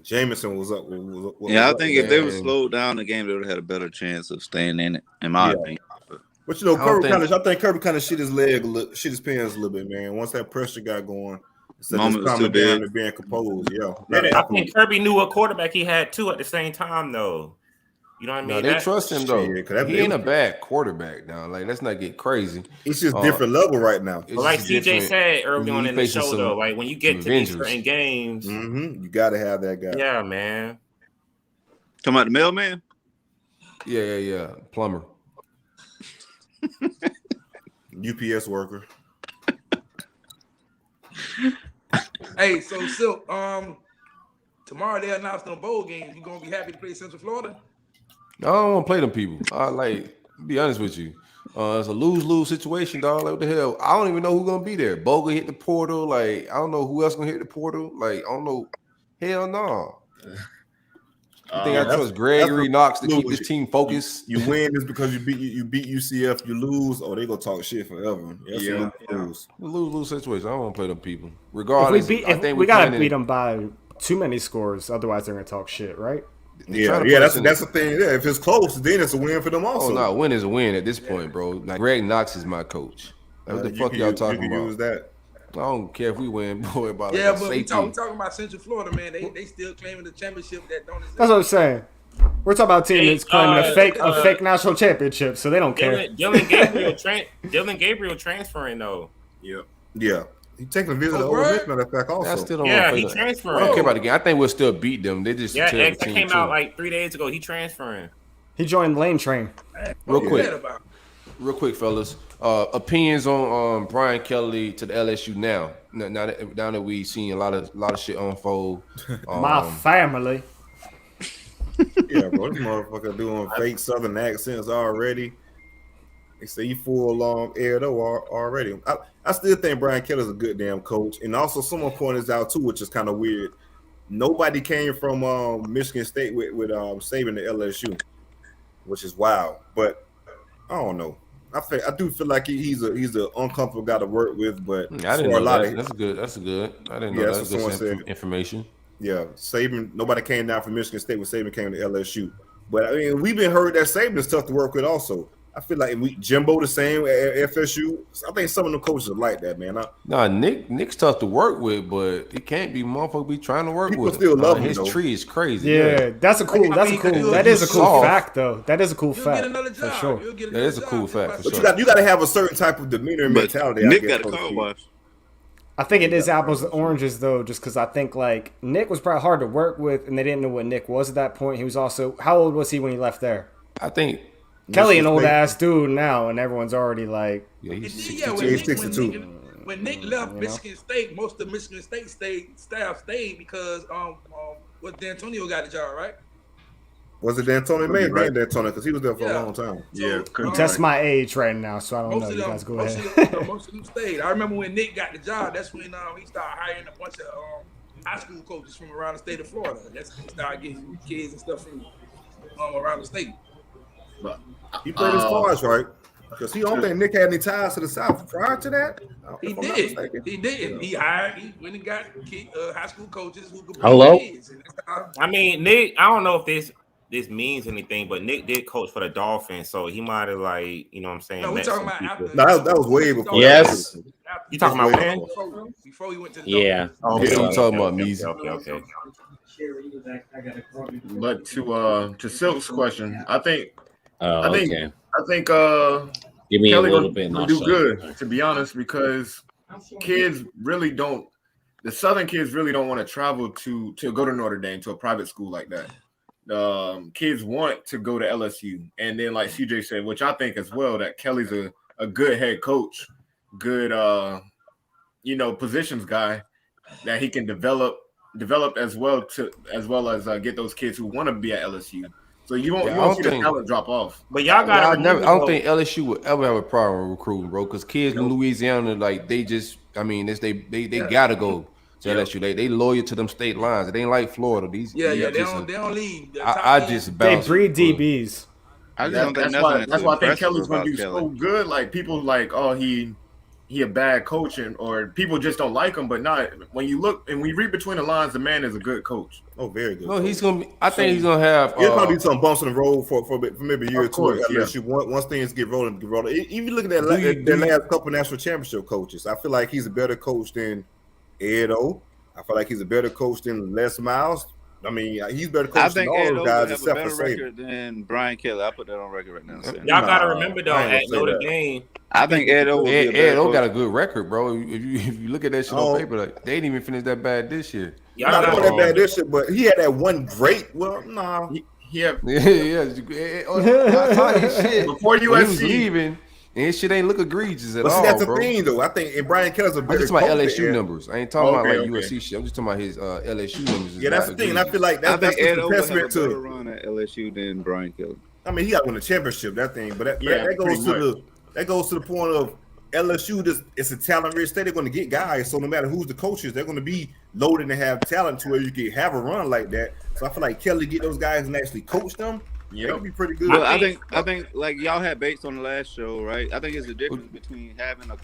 Jameson was up. I think if they were slowed down the game, they would have had a better chance of staying in it, in my opinion. But you know, I think Kirby kind of shit his pants a little bit, man. Once that pressure got going, instead of just calming down and being composed, I think Kirby knew what quarterback he had too at the same time, though. You know what I mean? No, they trust him though. He ain't a bad quarterback now. Like, let's not get crazy. It's just different level right now. But like CJ said early on in the show, though, like when you get to these certain games, you got to have that guy. Yeah, man. Talking about the mailman? Yeah. Plumber. UPS worker. Hey, so Silk, tomorrow they announced no bowl games. You gonna be happy to play Central Florida? I don't want to play them people. Be honest with you. It's a lose-lose situation, dog. Like, what the hell? I don't even know who's gonna be there. Boga hit the portal. Like, I don't know who else gonna hit the portal. Like, I don't know. Hell no. You think I trust Gregory Knox to keep this team focused? You win is because you beat UCF. You lose, they gonna talk shit forever. Lose situation. I don't want to play them people. Regardless, we gotta beat them by too many scores. Otherwise, they're gonna talk shit, right? That's the thing. Yeah, if it's close, then it's a win for them also. Oh no, win is a win at this point, bro. Like, Greg Knox is my coach. Like, what the fuck y'all talking about? Use that. I don't care if we win, boy. About but we talking about Central Florida, man. They still claiming the championship that don't exist. That's what I'm saying. We're talking about a team that's claiming a fake national championship, so they don't care. Dylan Gabriel transferring though. Yeah. He taking a visit to Ole Miss, matter of fact, also. He transferring. I don't care about the game. I think we'll still beat them. They just that came out like 3 days ago. He transferring. He joined Lane Train. Real quick, fellas. Opinions on Brian Kelly to the LSU now. Now that we seen a lot of shit unfold. My family. Yeah, bro, this motherfucker doing fake Southern accents already. They say he full air though already. I still think Brian Kelly's a good damn coach, and also someone pointed out too, which is kind of weird. Nobody came from Michigan State with Saban to LSU, which is wild. But I don't know. I do feel like he's an uncomfortable guy to work with. But I didn't know that. That's good. I didn't know that's good information. Yeah, Saban. Nobody came down from Michigan State when Saban came to LSU. But I mean, we've been heard that Saban is tough to work with also. I feel like Jimbo the same at FSU. I think some of the coaches are like that, man. Nick's tough to work with, but he can't be motherfucker be trying to work People with. Still love him. His tree is crazy. Yeah, that is a cool fact though. That is a cool fact for sure. That is a cool fact. But you got to have a certain type of demeanor and mentality. Nick got a car wash. I think it is apples and oranges though, just because I think like Nick was probably hard to work with, and they didn't know what Nick was at that point. He was also how old was he when he left there? I think Kelly an old ass dude now, and everyone's already like, he's 62. When Nick left Michigan State, most of Michigan State staff stayed because D'Antonio got the job, right? Was it D'Antonio? Maybe D'Antonio because he was there for a long time. That's my age right now, so I don't know. You guys go ahead. Most of them stayed. I remember when Nick got the job. That's when he started hiring a bunch of high school coaches from around the state of Florida. That's when he started getting kids and stuff from around the state. But he played his cards right because he don't think Nick had any ties to the South prior to that. He did. He went and got high school coaches who could bring kids. I mean, Nick. I don't know if this this means anything, but Nick did coach for the Dolphins, so he might have like, you know what I'm saying? No, we talking about after. No, that was way before. Yes. You talking about when? Before we went to the Yeah. Dolphins. Yeah, I'm talking about Measy. Okay. But to Silk's question, I think Okay. Give me Kelly a little bit. will do good, to be honest, because kids really don't. The Southern kids really don't want to travel to go to Notre Dame, to a private school like that. Kids want to go to LSU, and then like CJ said, which I think as well, that Kelly's a good head coach, good positions guy that he can develop as well as get those kids who want to be at LSU. So you won't see the talent drop off. But y'all got I don't think LSU would ever have a problem with recruiting, bro. Because kids in Louisiana, like they gotta go to LSU. They loyal to them state lines. It ain't like Florida. They don't leave. They breed DBs. That's why I think Kelly's gonna do so good. Like people like, oh, he a bad coach, or people just don't like him. But not when you look and we read between the lines, the man is a good coach. Oh, very good. No, he's gonna be. I think he's gonna have. There's probably some bumps in the road for maybe a year or two. Course, Once things get rolling. Even looking at the last couple national championship coaches, I feel like he's a better coach than Ed O. I feel like he's a better coach than Les Miles. I mean, he's better coach than all those guys except for Saban. Record than Brian Kelly. I put that on record right now. Y'all gotta remember though, at Notre Dame, I think Ed O got a good record, bro. If you look at that shit on paper, like they didn't even finish that bad this year. Not that bad this year, but he had that one great. Well, nah, he had shit. Before USC he was leaving. And his shit ain't look egregious at all, see, that's bro. the thing, though. I think Brian Kelly's a better I'm just talking about coach LSU than numbers. I ain't talking about like USC shit. I'm just talking about his LSU numbers. Yeah, that's the thing. And I feel like that's Ed the O have a testament better to run at LSU than Brian Kelly. I mean, he got to win a championship, that thing. But that goes to the point of LSU. It's a talent-rich state. They're going to get guys. So no matter who's the coaches, they're going to be loaded and have talent to where you can have a run like that. So I feel like Kelly get those guys and actually coach them. Yeah, it'll be pretty good. Well, I think like y'all had Bates on the last show, right? I think it's the difference between having a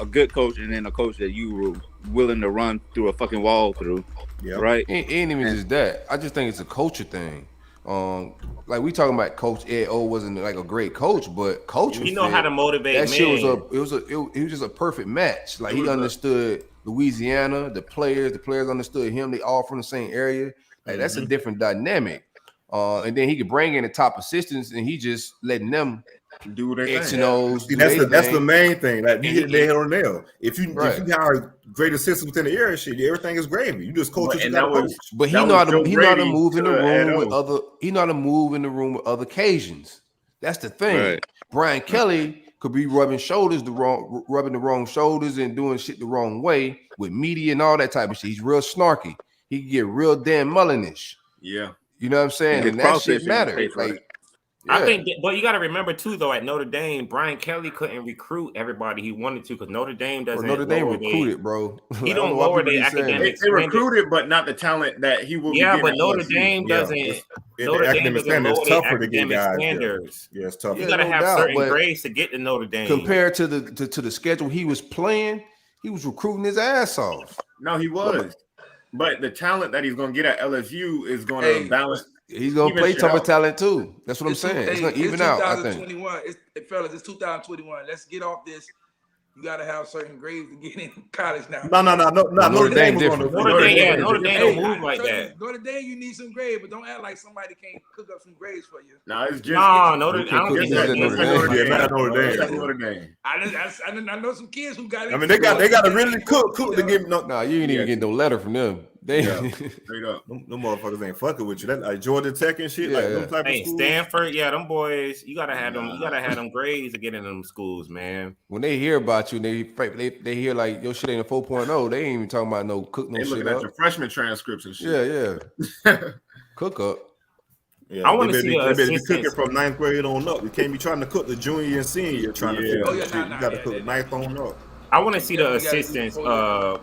good coach, and then a coach that you were willing to run through a fucking wall through. Yeah, right. It ain't even just that. I just think it's a culture thing. Like we talking about Coach Ed O wasn't like a great coach, but coach you know how to motivate. That shit was just a perfect match. Like he understood Louisiana, the players understood him. They all from the same area. Like that's a different dynamic. And then he could bring in the top assistants, and he just letting them do their X and O's. See, that's the main thing. Like you hit the head on the nail. If you hire great assistants within the area, shit, everything is gravy. You just coach it. But he know how to move in the room with other. He know how to move in the room with other Cajuns. That's the thing. Right. Brian Kelly could be rubbing the wrong shoulders and doing shit the wrong way with media and all that type of shit. He's real snarky. He can get real Dan Mullinish. Yeah. You know what I'm saying? And that shit matters. Like, I think, but you got to remember too, though, at Notre Dame, Brian Kelly couldn't recruit everybody he wanted to because Notre Dame doesn't. Notre Dame recruited, bro. He don't lower the academic. They recruited, but not the talent that he will. Yeah, but Notre Dame doesn't. Notre Dame doesn't lower the academic standards. Yeah, it's tough. You got to have certain grades to get to Notre Dame. Compared to the schedule he was playing, he was recruiting his ass off. No, he was. But the talent that he's going to get at LSU is going to balance. He's going to play tougher talent too. That's what I'm saying. It's going to even out, I think. Fellas, it's 2021. Let's get off this. You got to have certain grades to get in college now. No. Notre Dame different. Notre Dame don't move like that. Notre Dame, you need some grades, but don't act like somebody can't cook up some grades for you. No, it's just Notre Dame. I don't think that's Notre Dame. I know some kids who got it. I mean, they got to really cook to give. No, you ain't even get no letter from them. Them motherfuckers ain't fucking with you. That like Georgia Tech and shit, like them type of schools. Stanford, them boys. You gotta have them. You gotta have them grades to get in them schools, man. When they hear about you, they hear like your shit ain't a 4.0. They ain't even talking about no cook no shit up. They looking at your freshman transcripts and shit. Yeah. Cook up. Yeah, I want to see they be cooking from 9th grade on up. You can't be trying to cook the junior and senior. Trying to figure out shit. You got to cook 9th on up. I want to see the assistants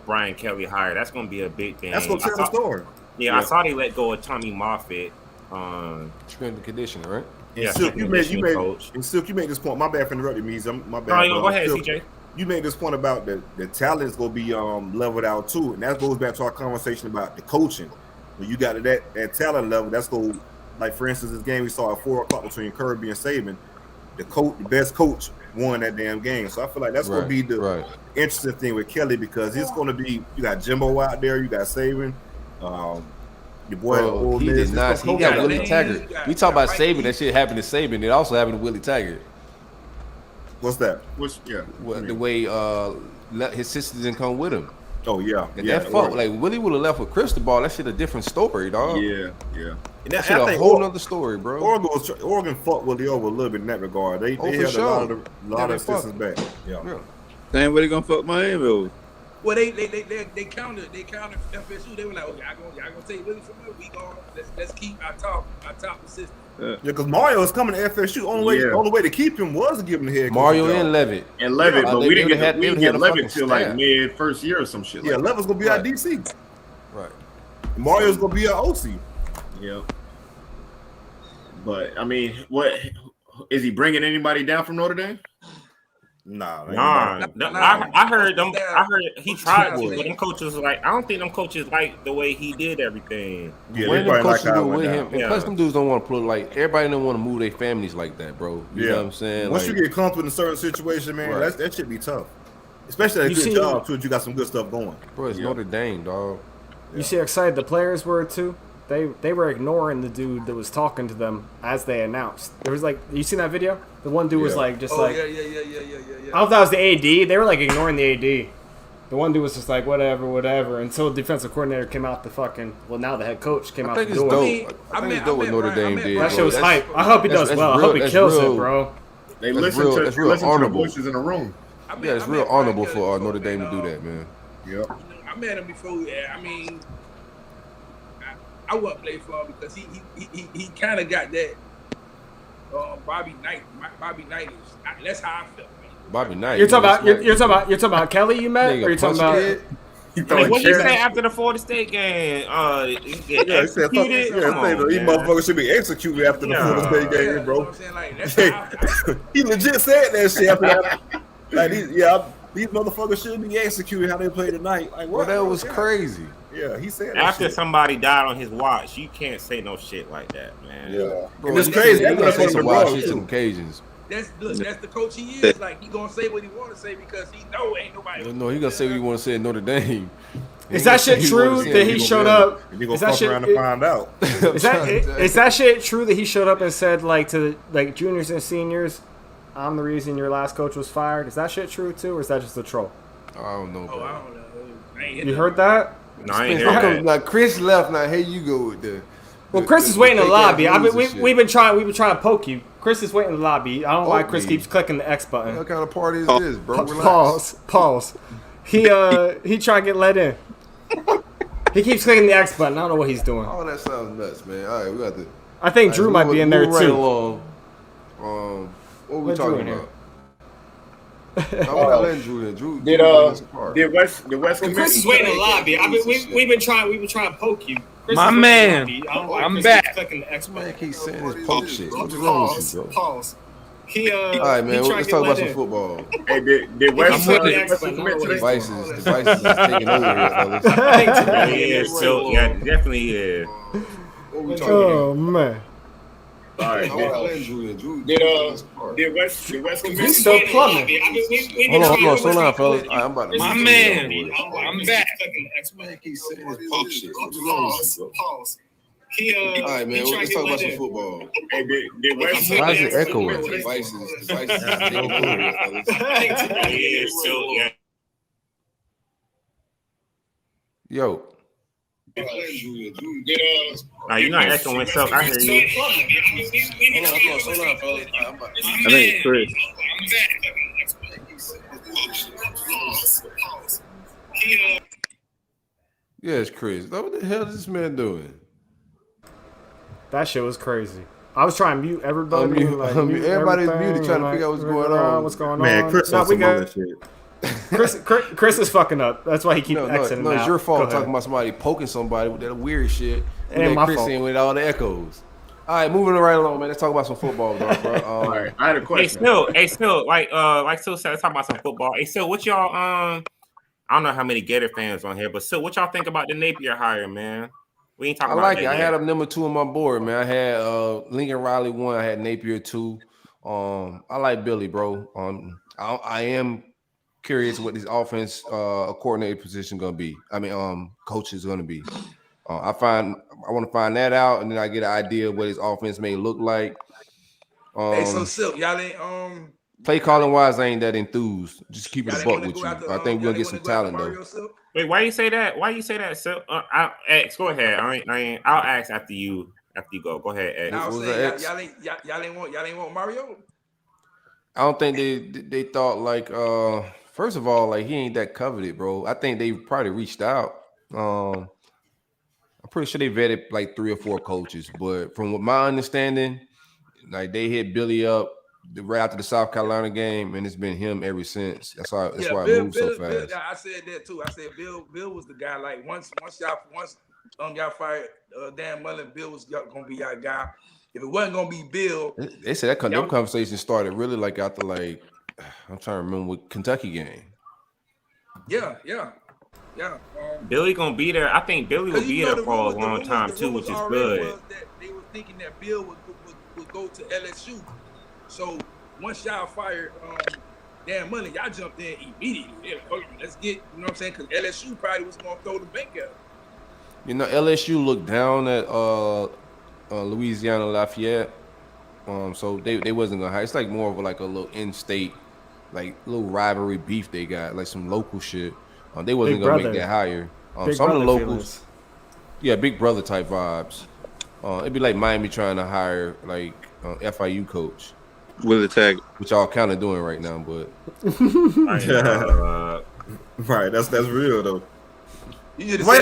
Brian Kelly hired. That's going to be a big thing. That's going to tell the story. Yeah, I saw they let go of Tommy Moffitt. Strength and conditioning, right? Yeah, Silk, you made this point. My bad for interrupting me. My bad. No, go ahead, Silk, CJ. You made this point about the talent's going to be leveled out too. And that goes back to our conversation about the coaching. When you got that talent level, that's going to like for instance, this game we saw at 4:00 between Kirby and Saban. The best coach won that damn game. So I feel like that's going to be the interesting thing with Kelly because it's going to be you got Jimbo out there, you got Saban, your boy. He did not. He got Willie Taggart. We talk about Saban. That shit happened to Saban. It also happened to Willie Taggart. What's that? The way his sisters didn't come with him. Oh yeah, that fuck like Willie would have left with Cristobal. That shit a different story, dog. Yeah. That's a whole nother story, bro. Oregon fucked Willie over a little bit in that regard. They held a lot of sisters back. Yeah. Same way they gonna fuck Miami over. Well, they counted FSU. They were like, y'all gonna take Willie from us? We gonna let's keep our top assistant. Yeah, because Mario is coming to FSU. Only way to keep him was to give him the head coach. Mario and Levitt. But we didn't get Levitt till like mid first year or some shit. Yeah, Levitt's gonna be our DC. Right. Mario's gonna be our OC. Yeah. But I mean, what is he bringing anybody down from Notre Dame? Nah. I heard them. I heard he tried to, but them coaches like I don't think them coaches like the way he did everything. Yeah, when them coaches do with him, and plus them dudes don't want to put like everybody don't want to move their families like that, bro. You know what I'm saying? Once you get comfortable in a certain situation, man, that should be tough. Especially at a good job too. You got some good stuff going, bro. It's Notre Dame, dog. You see how excited the players were too. They were ignoring the dude that was talking to them as they announced. There was like, you seen that video? The one dude was like, I don't know if that was the AD. They were like ignoring the AD. The one dude was just like, whatever. Until the defensive coordinator came out the fucking, now the head coach came out the door. I think it's dope what Notre Dame did. That shit was hype. I hope he does well. I hope he kills it, bro. They listen to the voices in the room. Yeah, it's real honorable for Notre Dame to do that, man. Yep. I met him before. I mean, I wouldn't play for him because he kind of got that Bobby Knight. That's how I felt. Man. Bobby Knight. You're talking about Kelly you met, or you're talking about? What did you say after the Florida State game? He said these motherfuckers should be executed after the Florida State game, bro. He legit said that shit after that. These motherfuckers should be executed how they play tonight. Like, what? Well, that was crazy. Yeah, he said after somebody died on his watch, you can't say no shit like that, man. Yeah, bro, it's crazy. You're gonna say some wild shit on occasions. That's the coach he is. Like, he gonna say what he want to say because he know ain't nobody. No, he gonna say what he want to say at Notre Dame. Is that shit true that he showed up? Is that shit? Around to find out. Is that shit true that he showed up and said like to like juniors and seniors, I'm the reason your last coach was fired? Is that shit true too, or is that just a troll? I don't know, bro. I don't know. You heard that? No, I ain't heard that. Now Chris left. Now here you go with the. Well, Chris is waiting in the lobby. We've been trying to poke you. Chris is waiting in the lobby. I don't know why Chris keeps clicking the X button. What kind of party is this, bro? Pause. He trying to get let in. He keeps clicking the X button. I don't know what he's doing. Oh, that sounds nuts, man. All right, we got to. I think Drew might be in there too. What are we talking about? I'm not letting Drew in. Drew did West Chris is waiting in the lobby. We've been trying to poke you. Chris My man, I'm back. Man, keep saying this poke shit. What's wrong with you, bro? Pause. All right, man. Let's talk about some football. Hey, did West commit today? Devices is taking over here, fellas. Yeah, definitely is. What we talking about? Man. All right, did West commit? Still plumbing. Hold on, slow down, fellas. I'm about to. My man, I'm back. Man, keep saying this poke shit. What's wrong with you, bro? All right, man. Let's talk about some football. Hey, did West? Why is it echoing? Devices is taking over here, fellas. Yo. Nah, you're not echoing stuff. I hear you. Hold on, fellas. I think Chris. Yeah, it's Chris. What the hell is this man doing? That shit was crazy. I was trying to mute everybody. Everybody's muted, trying to figure out what's going on. What's going man, on? Chris on some other shit. Chris is fucking up. That's why he keeps exiting. No, it's your fault talking about somebody poking somebody with that weird shit. And my Chris fault. in with all the echoes. All right, moving right along, man. Let's talk about some football, bro. All right, I had a question. Hey, still, like Sil said, let's talk about some football. Hey, Sil, what y'all I don't know how many Gator fans on here, but Sil, what y'all think about the Napier hire, man? We ain't talking I about like that it. I yet. had him number 2 on my board, man. I had Lincoln Riley 1. I had Napier 2. I like Billy, bro. I am curious what this offense coordinator position gonna be. I mean, coach is gonna be. I want to find that out, and then I get an idea of what his offense may look like. Hey, so Silk, y'all ain't play calling wise, I ain't that enthused. Just keep it a buck with you. After, I think we're gonna get some talent though. Wait, why you say that? Why you say that? So I'll ask. Go ahead. I'll ask after you go. Go ahead, X. Now y'all ain't want Mario. I don't think they thought like first of all, like he ain't that coveted, bro. I think they probably reached out. I'm pretty sure they vetted like 3 or 4 coaches, but from what my understanding, like they hit Billy up right after the South Carolina game, and it's been him ever since. That's why it moved so fast. Bill, I said that too. I said Bill was the guy. Like once y'all fired Dan Mullen, Bill was gonna be y'all guy. If it wasn't gonna be Bill, they said that conversation started really like after like I'm trying to remember what Kentucky game. Yeah. Billy gonna be there. I think Billy will be there for a long time too, which is good. They were thinking that Bill would go to LSU. So once y'all fired Dan Mullen, y'all jumped in immediately. Yeah, let's get, you know what I'm saying? Because LSU probably was gonna throw the bank at him. You know, LSU looked down at Louisiana Lafayette. So they wasn't gonna hire. It's like more of like a little in-state, like little rivalry beef they got, like some local shit. They wasn't gonna make that hire. Some of the locals, Big Brother type vibes. It'd be like Miami trying to hire like FIU coach. With a tag, which y'all kind of doing right now, but right, that's real though. Why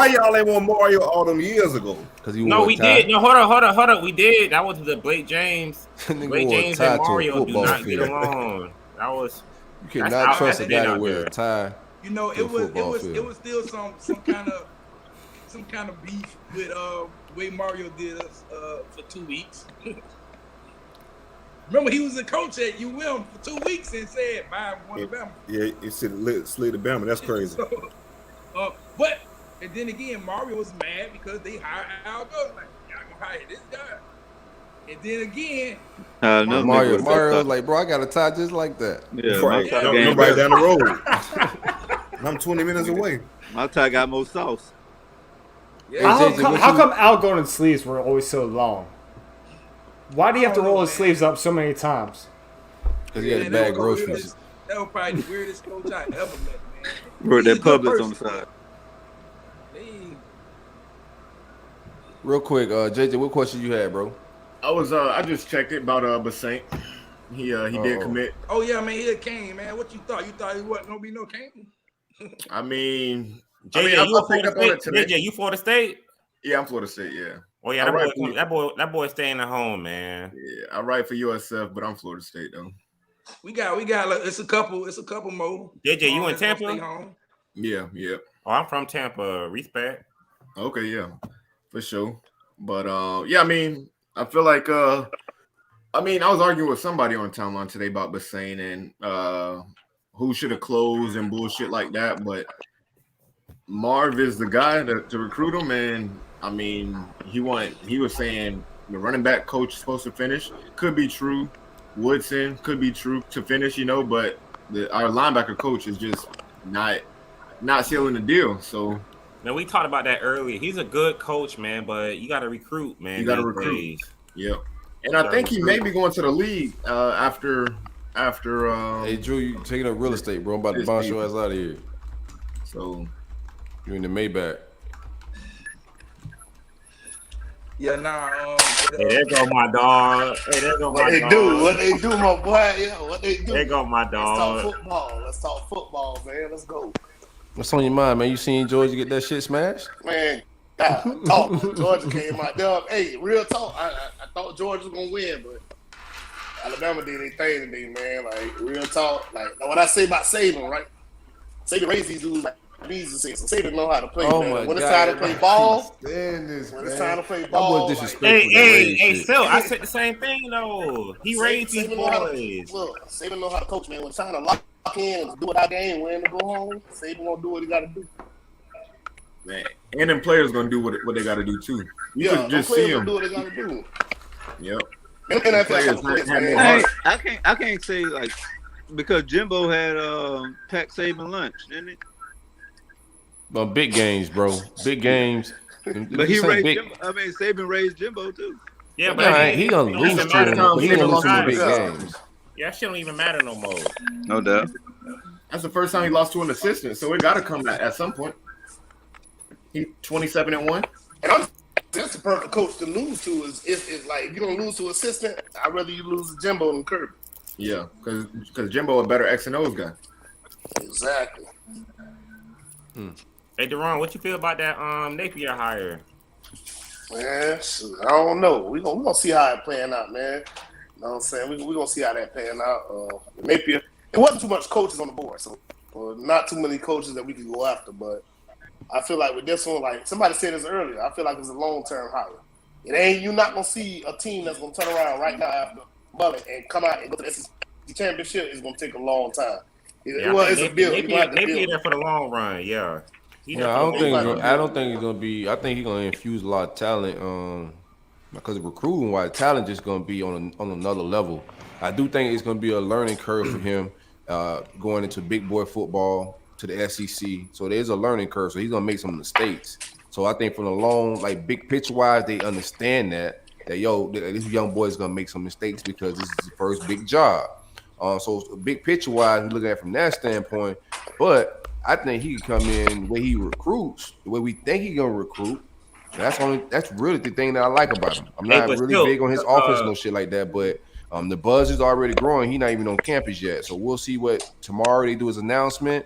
y'all ain't want Mario all them years ago? Because we did. No, hold on. We did. That was the Blake James. Blake James and Mario do not get along. That was. You cannot trust a guy that wears a tie. You know, it was still some kind of beef with the way Mario did us for 2 weeks. Remember, he was a coach at UM for 2 weeks and said, "Buy one of Bama." Yeah, he said slid the Bama. That's crazy. But and then again, Mario was mad because they hired Al Golden. Like, y'all gonna hire this guy? And then again, Mario was like, "Bro, I got a tie just like that." Yeah, right. Right down the road. I'm 20 minutes away. My tie got more sauce. Yeah. How come Al Golden's sleeves were always so long? Why do you have to roll his sleeves up so many times? Because he had bad groceries. That was probably the weirdest coach I ever met, man. Bro, that Publix on the side. Real quick, JJ, what question you had, bro? I just checked it about Bassant. He did commit. Oh yeah, man, he came, man. What you thought? You thought he wasn't gonna be no Kane? I mean, JJ, you Florida State? JJ, you Florida State? Yeah, I'm Florida State. Yeah. Oh yeah, that boy staying at home, man. Yeah, I write for USF, but I'm Florida State though. We got. It's a couple more. JJ, you in Tampa? Yeah. Oh, I'm from Tampa. Respect. Okay, yeah, for sure. But yeah, I mean, I feel like I was arguing with somebody on timeline today about Bassane and who should have closed and bullshit like that. But Marv is the guy to recruit him, and I mean, he was saying the running back coach is supposed to finish. Could be true. Woodson could be true to finish, but our linebacker coach is just not sealing the deal. So now we talked about that earlier. He's a good coach, man, but you got to recruit, man. You got to recruit. Yep. And I think he may be going to the league after. Hey Drew, you taking up real estate, bro? I'm about to bounce your ass out of here. So you in the Maybach? Yeah, nah. Hey, there go my dog. Hey, there go my dog. What they do, my boy? Yeah, what they do? There go my dog. Let's talk football, man. Let's go. What's on your mind, man? You seen Georgia get that shit smashed? Man, talk. Georgia came out there. Hey, real talk. I thought Georgia was gonna win, but Alabama did their thing today, man. Like real talk. Like what I say about Saban, right? Saban raised these dudes like Jesus said. So Saban know how to play, man. When it's time to play ball, it's time to play ball. Hey, Phil, I said the same thing though. He raised these boys. Look, Saban know how to coach, man. When it's time to lock in and do it our game, win to go home, Saban gonna do what he got to do. Man, And then players gonna do what they got to do too. You could just see them do what they got to do. Yep. I can't say like because Jimbo had Pack Saban lunch, didn't he? Well, big games, bro. Big games. But he raised Jimbo. I mean, Saban raised Jimbo too. Yeah, but he gonna lose to him. He gonna lose to big games. Yeah, that shit don't even matter no more. No doubt. That's the first time he lost to an assistant, so it got to come at some point. He 27-1. And that's the perfect coach to lose to. Is like if you don't lose to assistant, I'd rather you lose to Jimbo than Kirby. Yeah, because Jimbo a better X and O's guy. Exactly. Hey, Deron, what you feel about that Napier hire? Man, I don't know. We gonna see how it playing out, man. You know what I'm saying? We gonna see how that playing out. Napier, it wasn't too much coaches on the board, so not too many coaches that we could go after. But I feel like with this one, like somebody said this earlier, I feel like it's a long-term hire. You're not gonna see a team that's gonna turn around right now after Mullen and come out and go to the SEC championship. It's gonna take a long time. It's a build. Napier there for the long run, yeah. Yeah, I don't think he's gonna be. I think he's gonna infuse a lot of talent. Because recruiting wise, talent just gonna be on another level. I do think it's gonna be a learning curve for him going into big boy football to the SEC. So there's a learning curve. So he's gonna make some mistakes. So I think from the long, like big picture wise, they understand that this young boy is gonna make some mistakes because this is his first big job. So big picture wise, we look at it from that standpoint. But I think he can come in the way he recruits, the way we think he's gonna recruit. That's really the thing that I like about him. I'm not really big on his offense, no shit like that, but the buzz is already growing. He's not even on campus yet, so we'll see what tomorrow they do his announcement,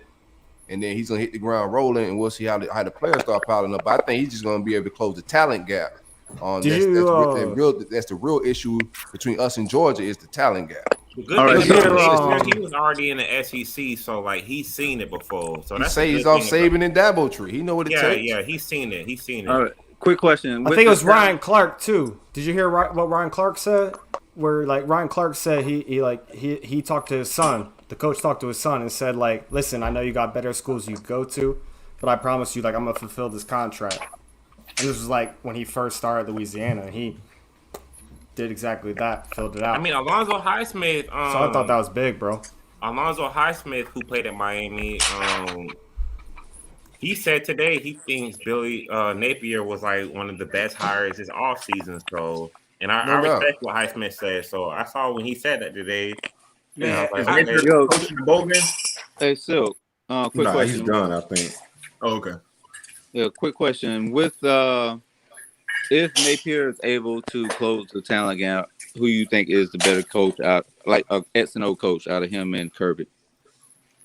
and then he's gonna hit the ground rolling, and we'll see how the players start piling up. But I think he's just gonna be able to close the talent gap. That's the real issue between us and Georgia is the talent gap. The good thing about he was already in the SEC, so like he's seen it before. So that's he's off Saban and Dabo tree. He know what it takes. Yeah, he's seen it. All right. Quick question. I think it was Ryan Clark too. Did you hear what Ryan Clark said? Where like Ryan Clark said he talked to his son. The coach talked to his son and said like, listen, I know you got better schools you go to, but I promise you like I'm gonna fulfill this contract. And this was like when he first started Louisiana. He did exactly that, filled it out. I mean, Alonzo Highsmith. So I thought that was big, bro. Alonzo Highsmith, who played at Miami, he said today he thinks Billy Napier was like one of the best hires this off season. So, and I respect what Highsmith said. So I saw when he said that today. Yeah, Bogan. Hey, Silk. Quick question. He's done, I think. Oh, okay. Yeah, quick question. With if Napier is able to close the talent gap, who you think is the better coach out, like a X&O coach out of him and Kirby?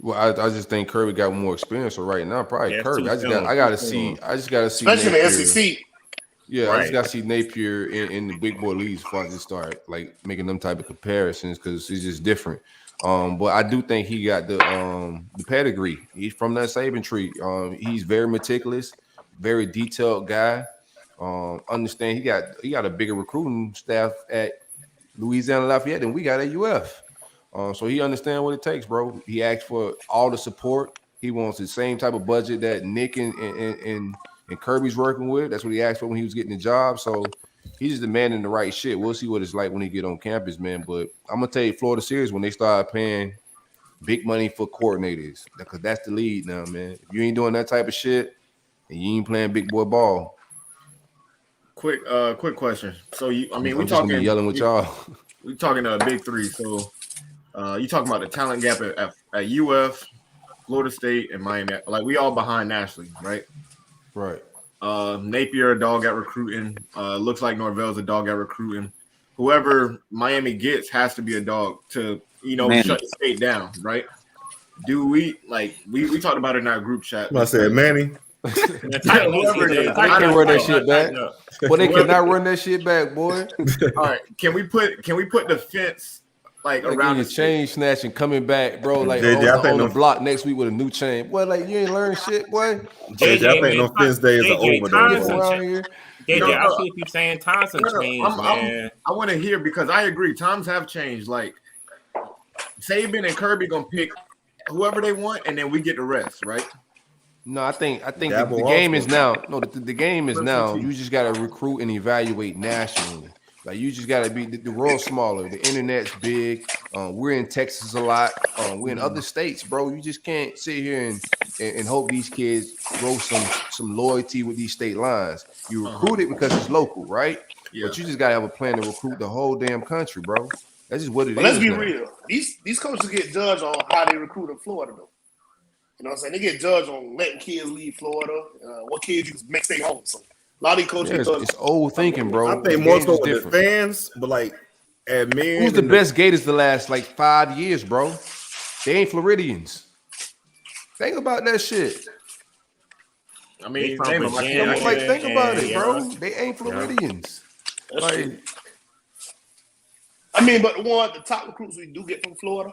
Well, I just think Kirby got more experience. So right now, probably Kirby. I just gotta see. Especially in the SEC. Yeah, I just gotta see Napier in the big boy leagues before I just start like making them type of comparisons because it's just different. But I do think he got the pedigree. He's from that Saban tree. He's very meticulous, very detailed guy. Understand he got a bigger recruiting staff at Louisiana Lafayette than we got at UF. So he understands what it takes, bro. He asked for all the support. He wants the same type of budget that Nick and Kirby's working with. That's what he asked for when he was getting the job. So he's just demanding the right shit. We'll see what it's like when he get on campus, man. But I'm gonna tell you, Florida Series when they start paying big money for coordinators, because that's the lead now, man. If you ain't doing that type of shit and you ain't playing big boy ball. Quick question. So we talking yelling with y'all. We talking big three. So you talking about the talent gap at UF, Florida State, and Miami. Like we all behind nationally, right? Right. Napier a dog at recruiting. Looks like Norvell's a dog at recruiting. Whoever Miami gets has to be a dog to shut the state down, right? Do we we talked about it in our group chat? I said Manny. Whoever it is, I can't run that shit back. Boy, they cannot run that shit back, boy. All right, can we put the fence around the chain snatching coming back, bro? Like JJ, on the block next week with a new chain. Boy, like you ain't learn shit, boy. JJ, I think no fence days are over JJ, I see if you're saying times have changed, man. I want to hear because I agree. Times have changed. Like Saban and Kirby gonna pick whoever they want, and then we get the rest, right? No, I think the game is now. No, the game is now. You just got to recruit and evaluate nationally. Like you just got to be the world's smaller. The internet's big. We're in Texas a lot. We're in other states, bro. You just can't sit here and hope these kids grow some loyalty with these state lines. You recruit it because it's local, right? Yeah. But you just got to have a plan to recruit the whole damn country, bro. That's just what it is. But let's be real. These coaches get judged on how they recruit in Florida, though. You know what I'm saying? They get judged on letting kids leave Florida, what kids you make stay home. So a lot of these coaches it's old thinking, bro. I think more so with the fans, but like admin. Who's the best Gators the last like 5 years, bro? They ain't Floridians. Think about that shit. I mean, think about it, bro. They ain't Floridians. Like, I mean, but the top recruits we do get from Florida,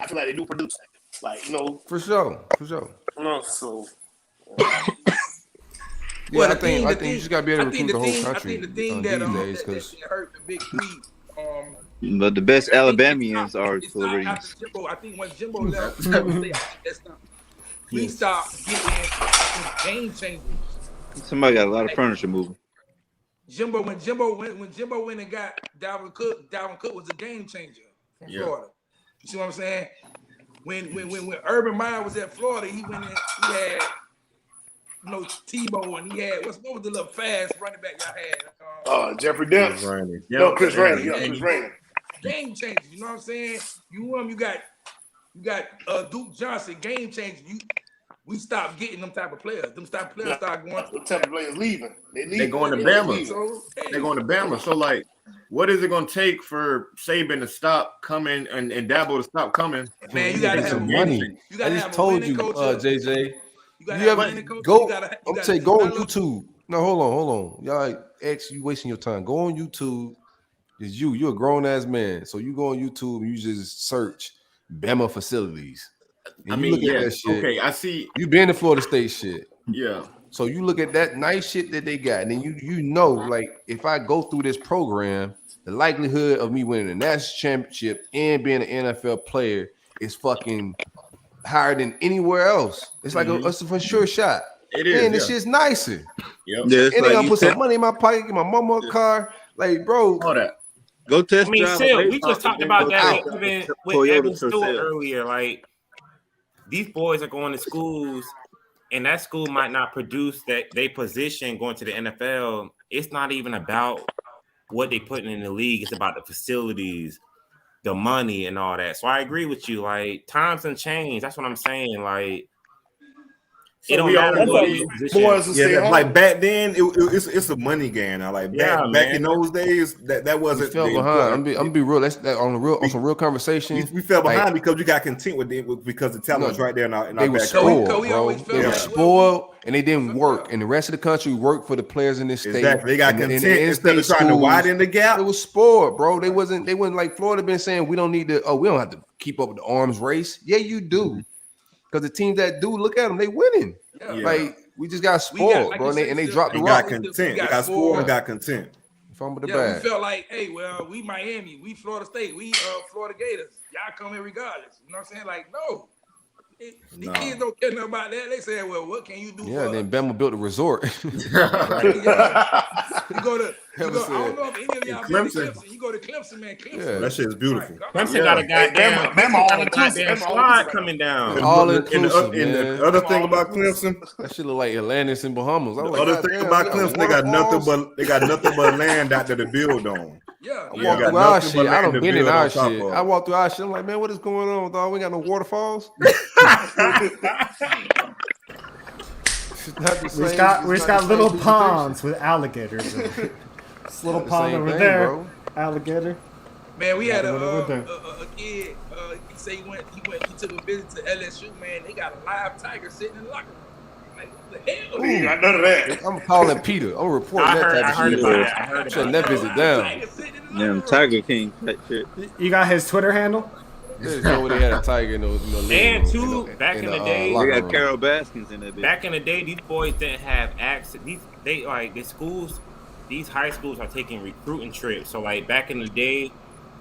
I feel like they do produce. Like, you know, for sure. No, so yeah, I think you just gotta be able to recruit the whole country. I think the thing that hurt the Big Three. But the best Alabamians are Floridians. I think when Jimbo left, we stopped getting game changers. Somebody got a lot of furniture moving. When Jimbo went and got Dalvin Cook was a game changer from Florida. You see what I'm saying? When Urban Meyer was at Florida, he went in. He had Tebow, and he had what was the little fast running back y'all had? Jeffrey Dempsey. Chris Rainey. Chris Rainey. Game changer. You know what I'm saying? You got Duke Johnson. Game changer. We stopped getting them type of players. Them type of players started going. The type of players leaving. They're going to Bama. They're going to Bama. So like, what is it going to take for Saban to stop coming and Dabo to stop coming? Man, you got to have some money. I just told you, JJ. You ever go? I'm saying go on YouTube. No, hold on. Y'all, you wasting your time. Go on YouTube. It's you're a grown ass man. So you go on YouTube and you just search Bama facilities. I mean, look at that shit. Okay, I see. You been to Florida State shit. Yeah. So you look at that nice shit that they got, and then you know, like if I go through this program, the likelihood of me winning a national championship and being an NFL player is fucking higher than anywhere else. It's like a for sure shot. It is. And this shit's nicer. Yep. And they gonna put some money in my pocket, get my mama a car. Like, bro, all that. Go test. We just talked about that even with Evan Stewart earlier. Like, these boys are going to schools, and that school might not produce that they position going to the NFL. It's not even about what they putting in the league. It's about the facilities, the money, and all that. So I agree with you. Like, times and change. That's what I'm saying. Like, it don't matter like back then, it's a money game. Now, like back in those days, that wasn't. We fell behind. I'm gonna be real. That's on some real conversation. We fell behind because you got content with it because the talent was right there. They were spoiled, bro. They were spoiled, and they didn't work. And the rest of the country worked for the players in this state. Exactly. They got content instead of trying to widen the gap. It was spoiled, bro. They wasn't like Florida been saying we don't need to. Oh, we don't have to keep up with the arms race. Yeah, you do. Because the teams that do, look at them, they winning. Yeah. Like, we just got spoiled, bro, and they dropped the rock. They got spoiled and got content. Fumble the bag. We felt like, hey, well, we Miami, we Florida State, we Florida Gators. Y'all come in regardless. You know what I'm saying? Like, no. These kids don't care nothing about that. They say, well, what can you do? Yeah, then Bama built a resort. You go to, I don't know if any of y'all been to Clemson. You go to Clemson, man. Yeah, that shit is beautiful. Clemson got a goddamn slide coming down. All inclusive. And the other thing about Clemson, that shit look like Atlantis and Bahamas. The other thing about Clemson, they got nothing but land out there to build on. Yeah, I walk through our shit. I don't been in our shit. I walk through our shit. I'm like, man, what is going on, dog? We got no waterfalls. We just got little ponds with alligators. This little pond over there, bro. Alligator. Man, we had a kid. He said he took a visit to LSU. Man, they got a live tiger sitting in the locker room. What the hell? Ooh, I know that. I'm calling Peter. I'm reporting that type of shit. Shutting that visit down. Damn, Tiger King. That shit. You got his Twitter handle? There's no way they had a tiger in the and two, back in the day, they got Carol Baskins in that bitch. Back in the day, these boys didn't have access. The schools, these high schools are taking recruiting trips. So like back in the day,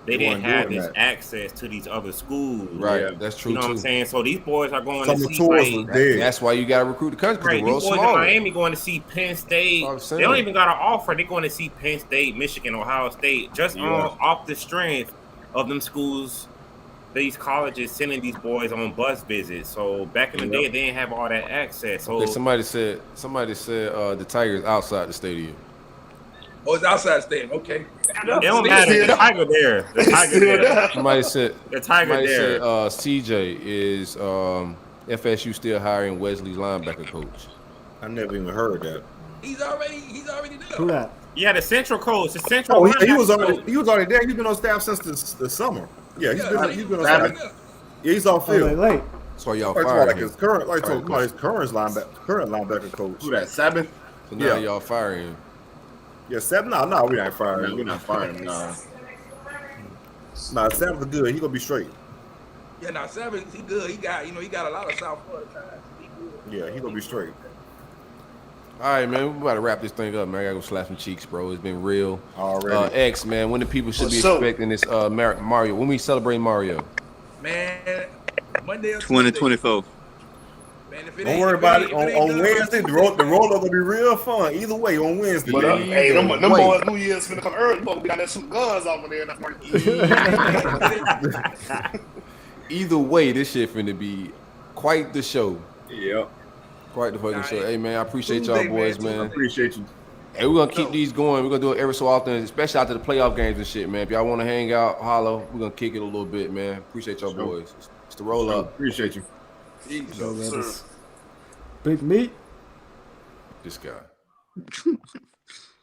they didn't have this access to these other schools. Right, that's true. You know what I'm saying? So these boys are going to see. That's why you got to recruit the country. Right, these boys in Miami going to see Penn State. They don't even got an offer. They're going to see Penn State, Michigan, Ohio State, just off the strength of them schools. These colleges sending these boys on bus visits. So back in the day, they didn't have all that access. So somebody said the Tigers outside the stadium. Oh, it's outside the stadium. Okay. It don't matter. The Tiger there. The Tiger there. Somebody said the Tiger there. CJ is FSU still hiring Wesley's linebacker coach. I never even heard that. He's already there. Who that? Yeah, the central coach. The central. Oh, he was already there. He's been on staff since the summer. Yeah, he's been on staff. Yeah, he's off field. Late. That's why y'all fired him. His current linebacker coach. Who that? Sabin? So now y'all firing him. Yeah, Sabin. No, we not firing him. We're not firing him. No. Nah, Sabin's good. He gonna be straight. Yeah, now Sabin, he good. He got a lot of South Florida ties. Yeah, he gonna be straight. All right, man. We about to wrap this thing up, man. I gotta go slap some cheeks, bro. It's been real. Already. X, man. When the people should be expecting this Mario? When we celebrate Mario? Man, Monday or 2024. Man, don't worry about it. On Wednesday, the roller gonna be real fun. Either way, on Wednesday. But hey, them boys New Year's finna come early. We got some guns over there. Either way, this shit finna be quite the show. Yep. Quite the fucking show. Hey, man, I appreciate y'all boys, man. I appreciate you. Hey, we're gonna keep these going. We're gonna do it every so often, especially after the playoff games and shit, man. If y'all want to hang out, holla. We're gonna kick it a little bit, man. Appreciate y'all boys. It's the roll up. Appreciate you. Big meat. This guy.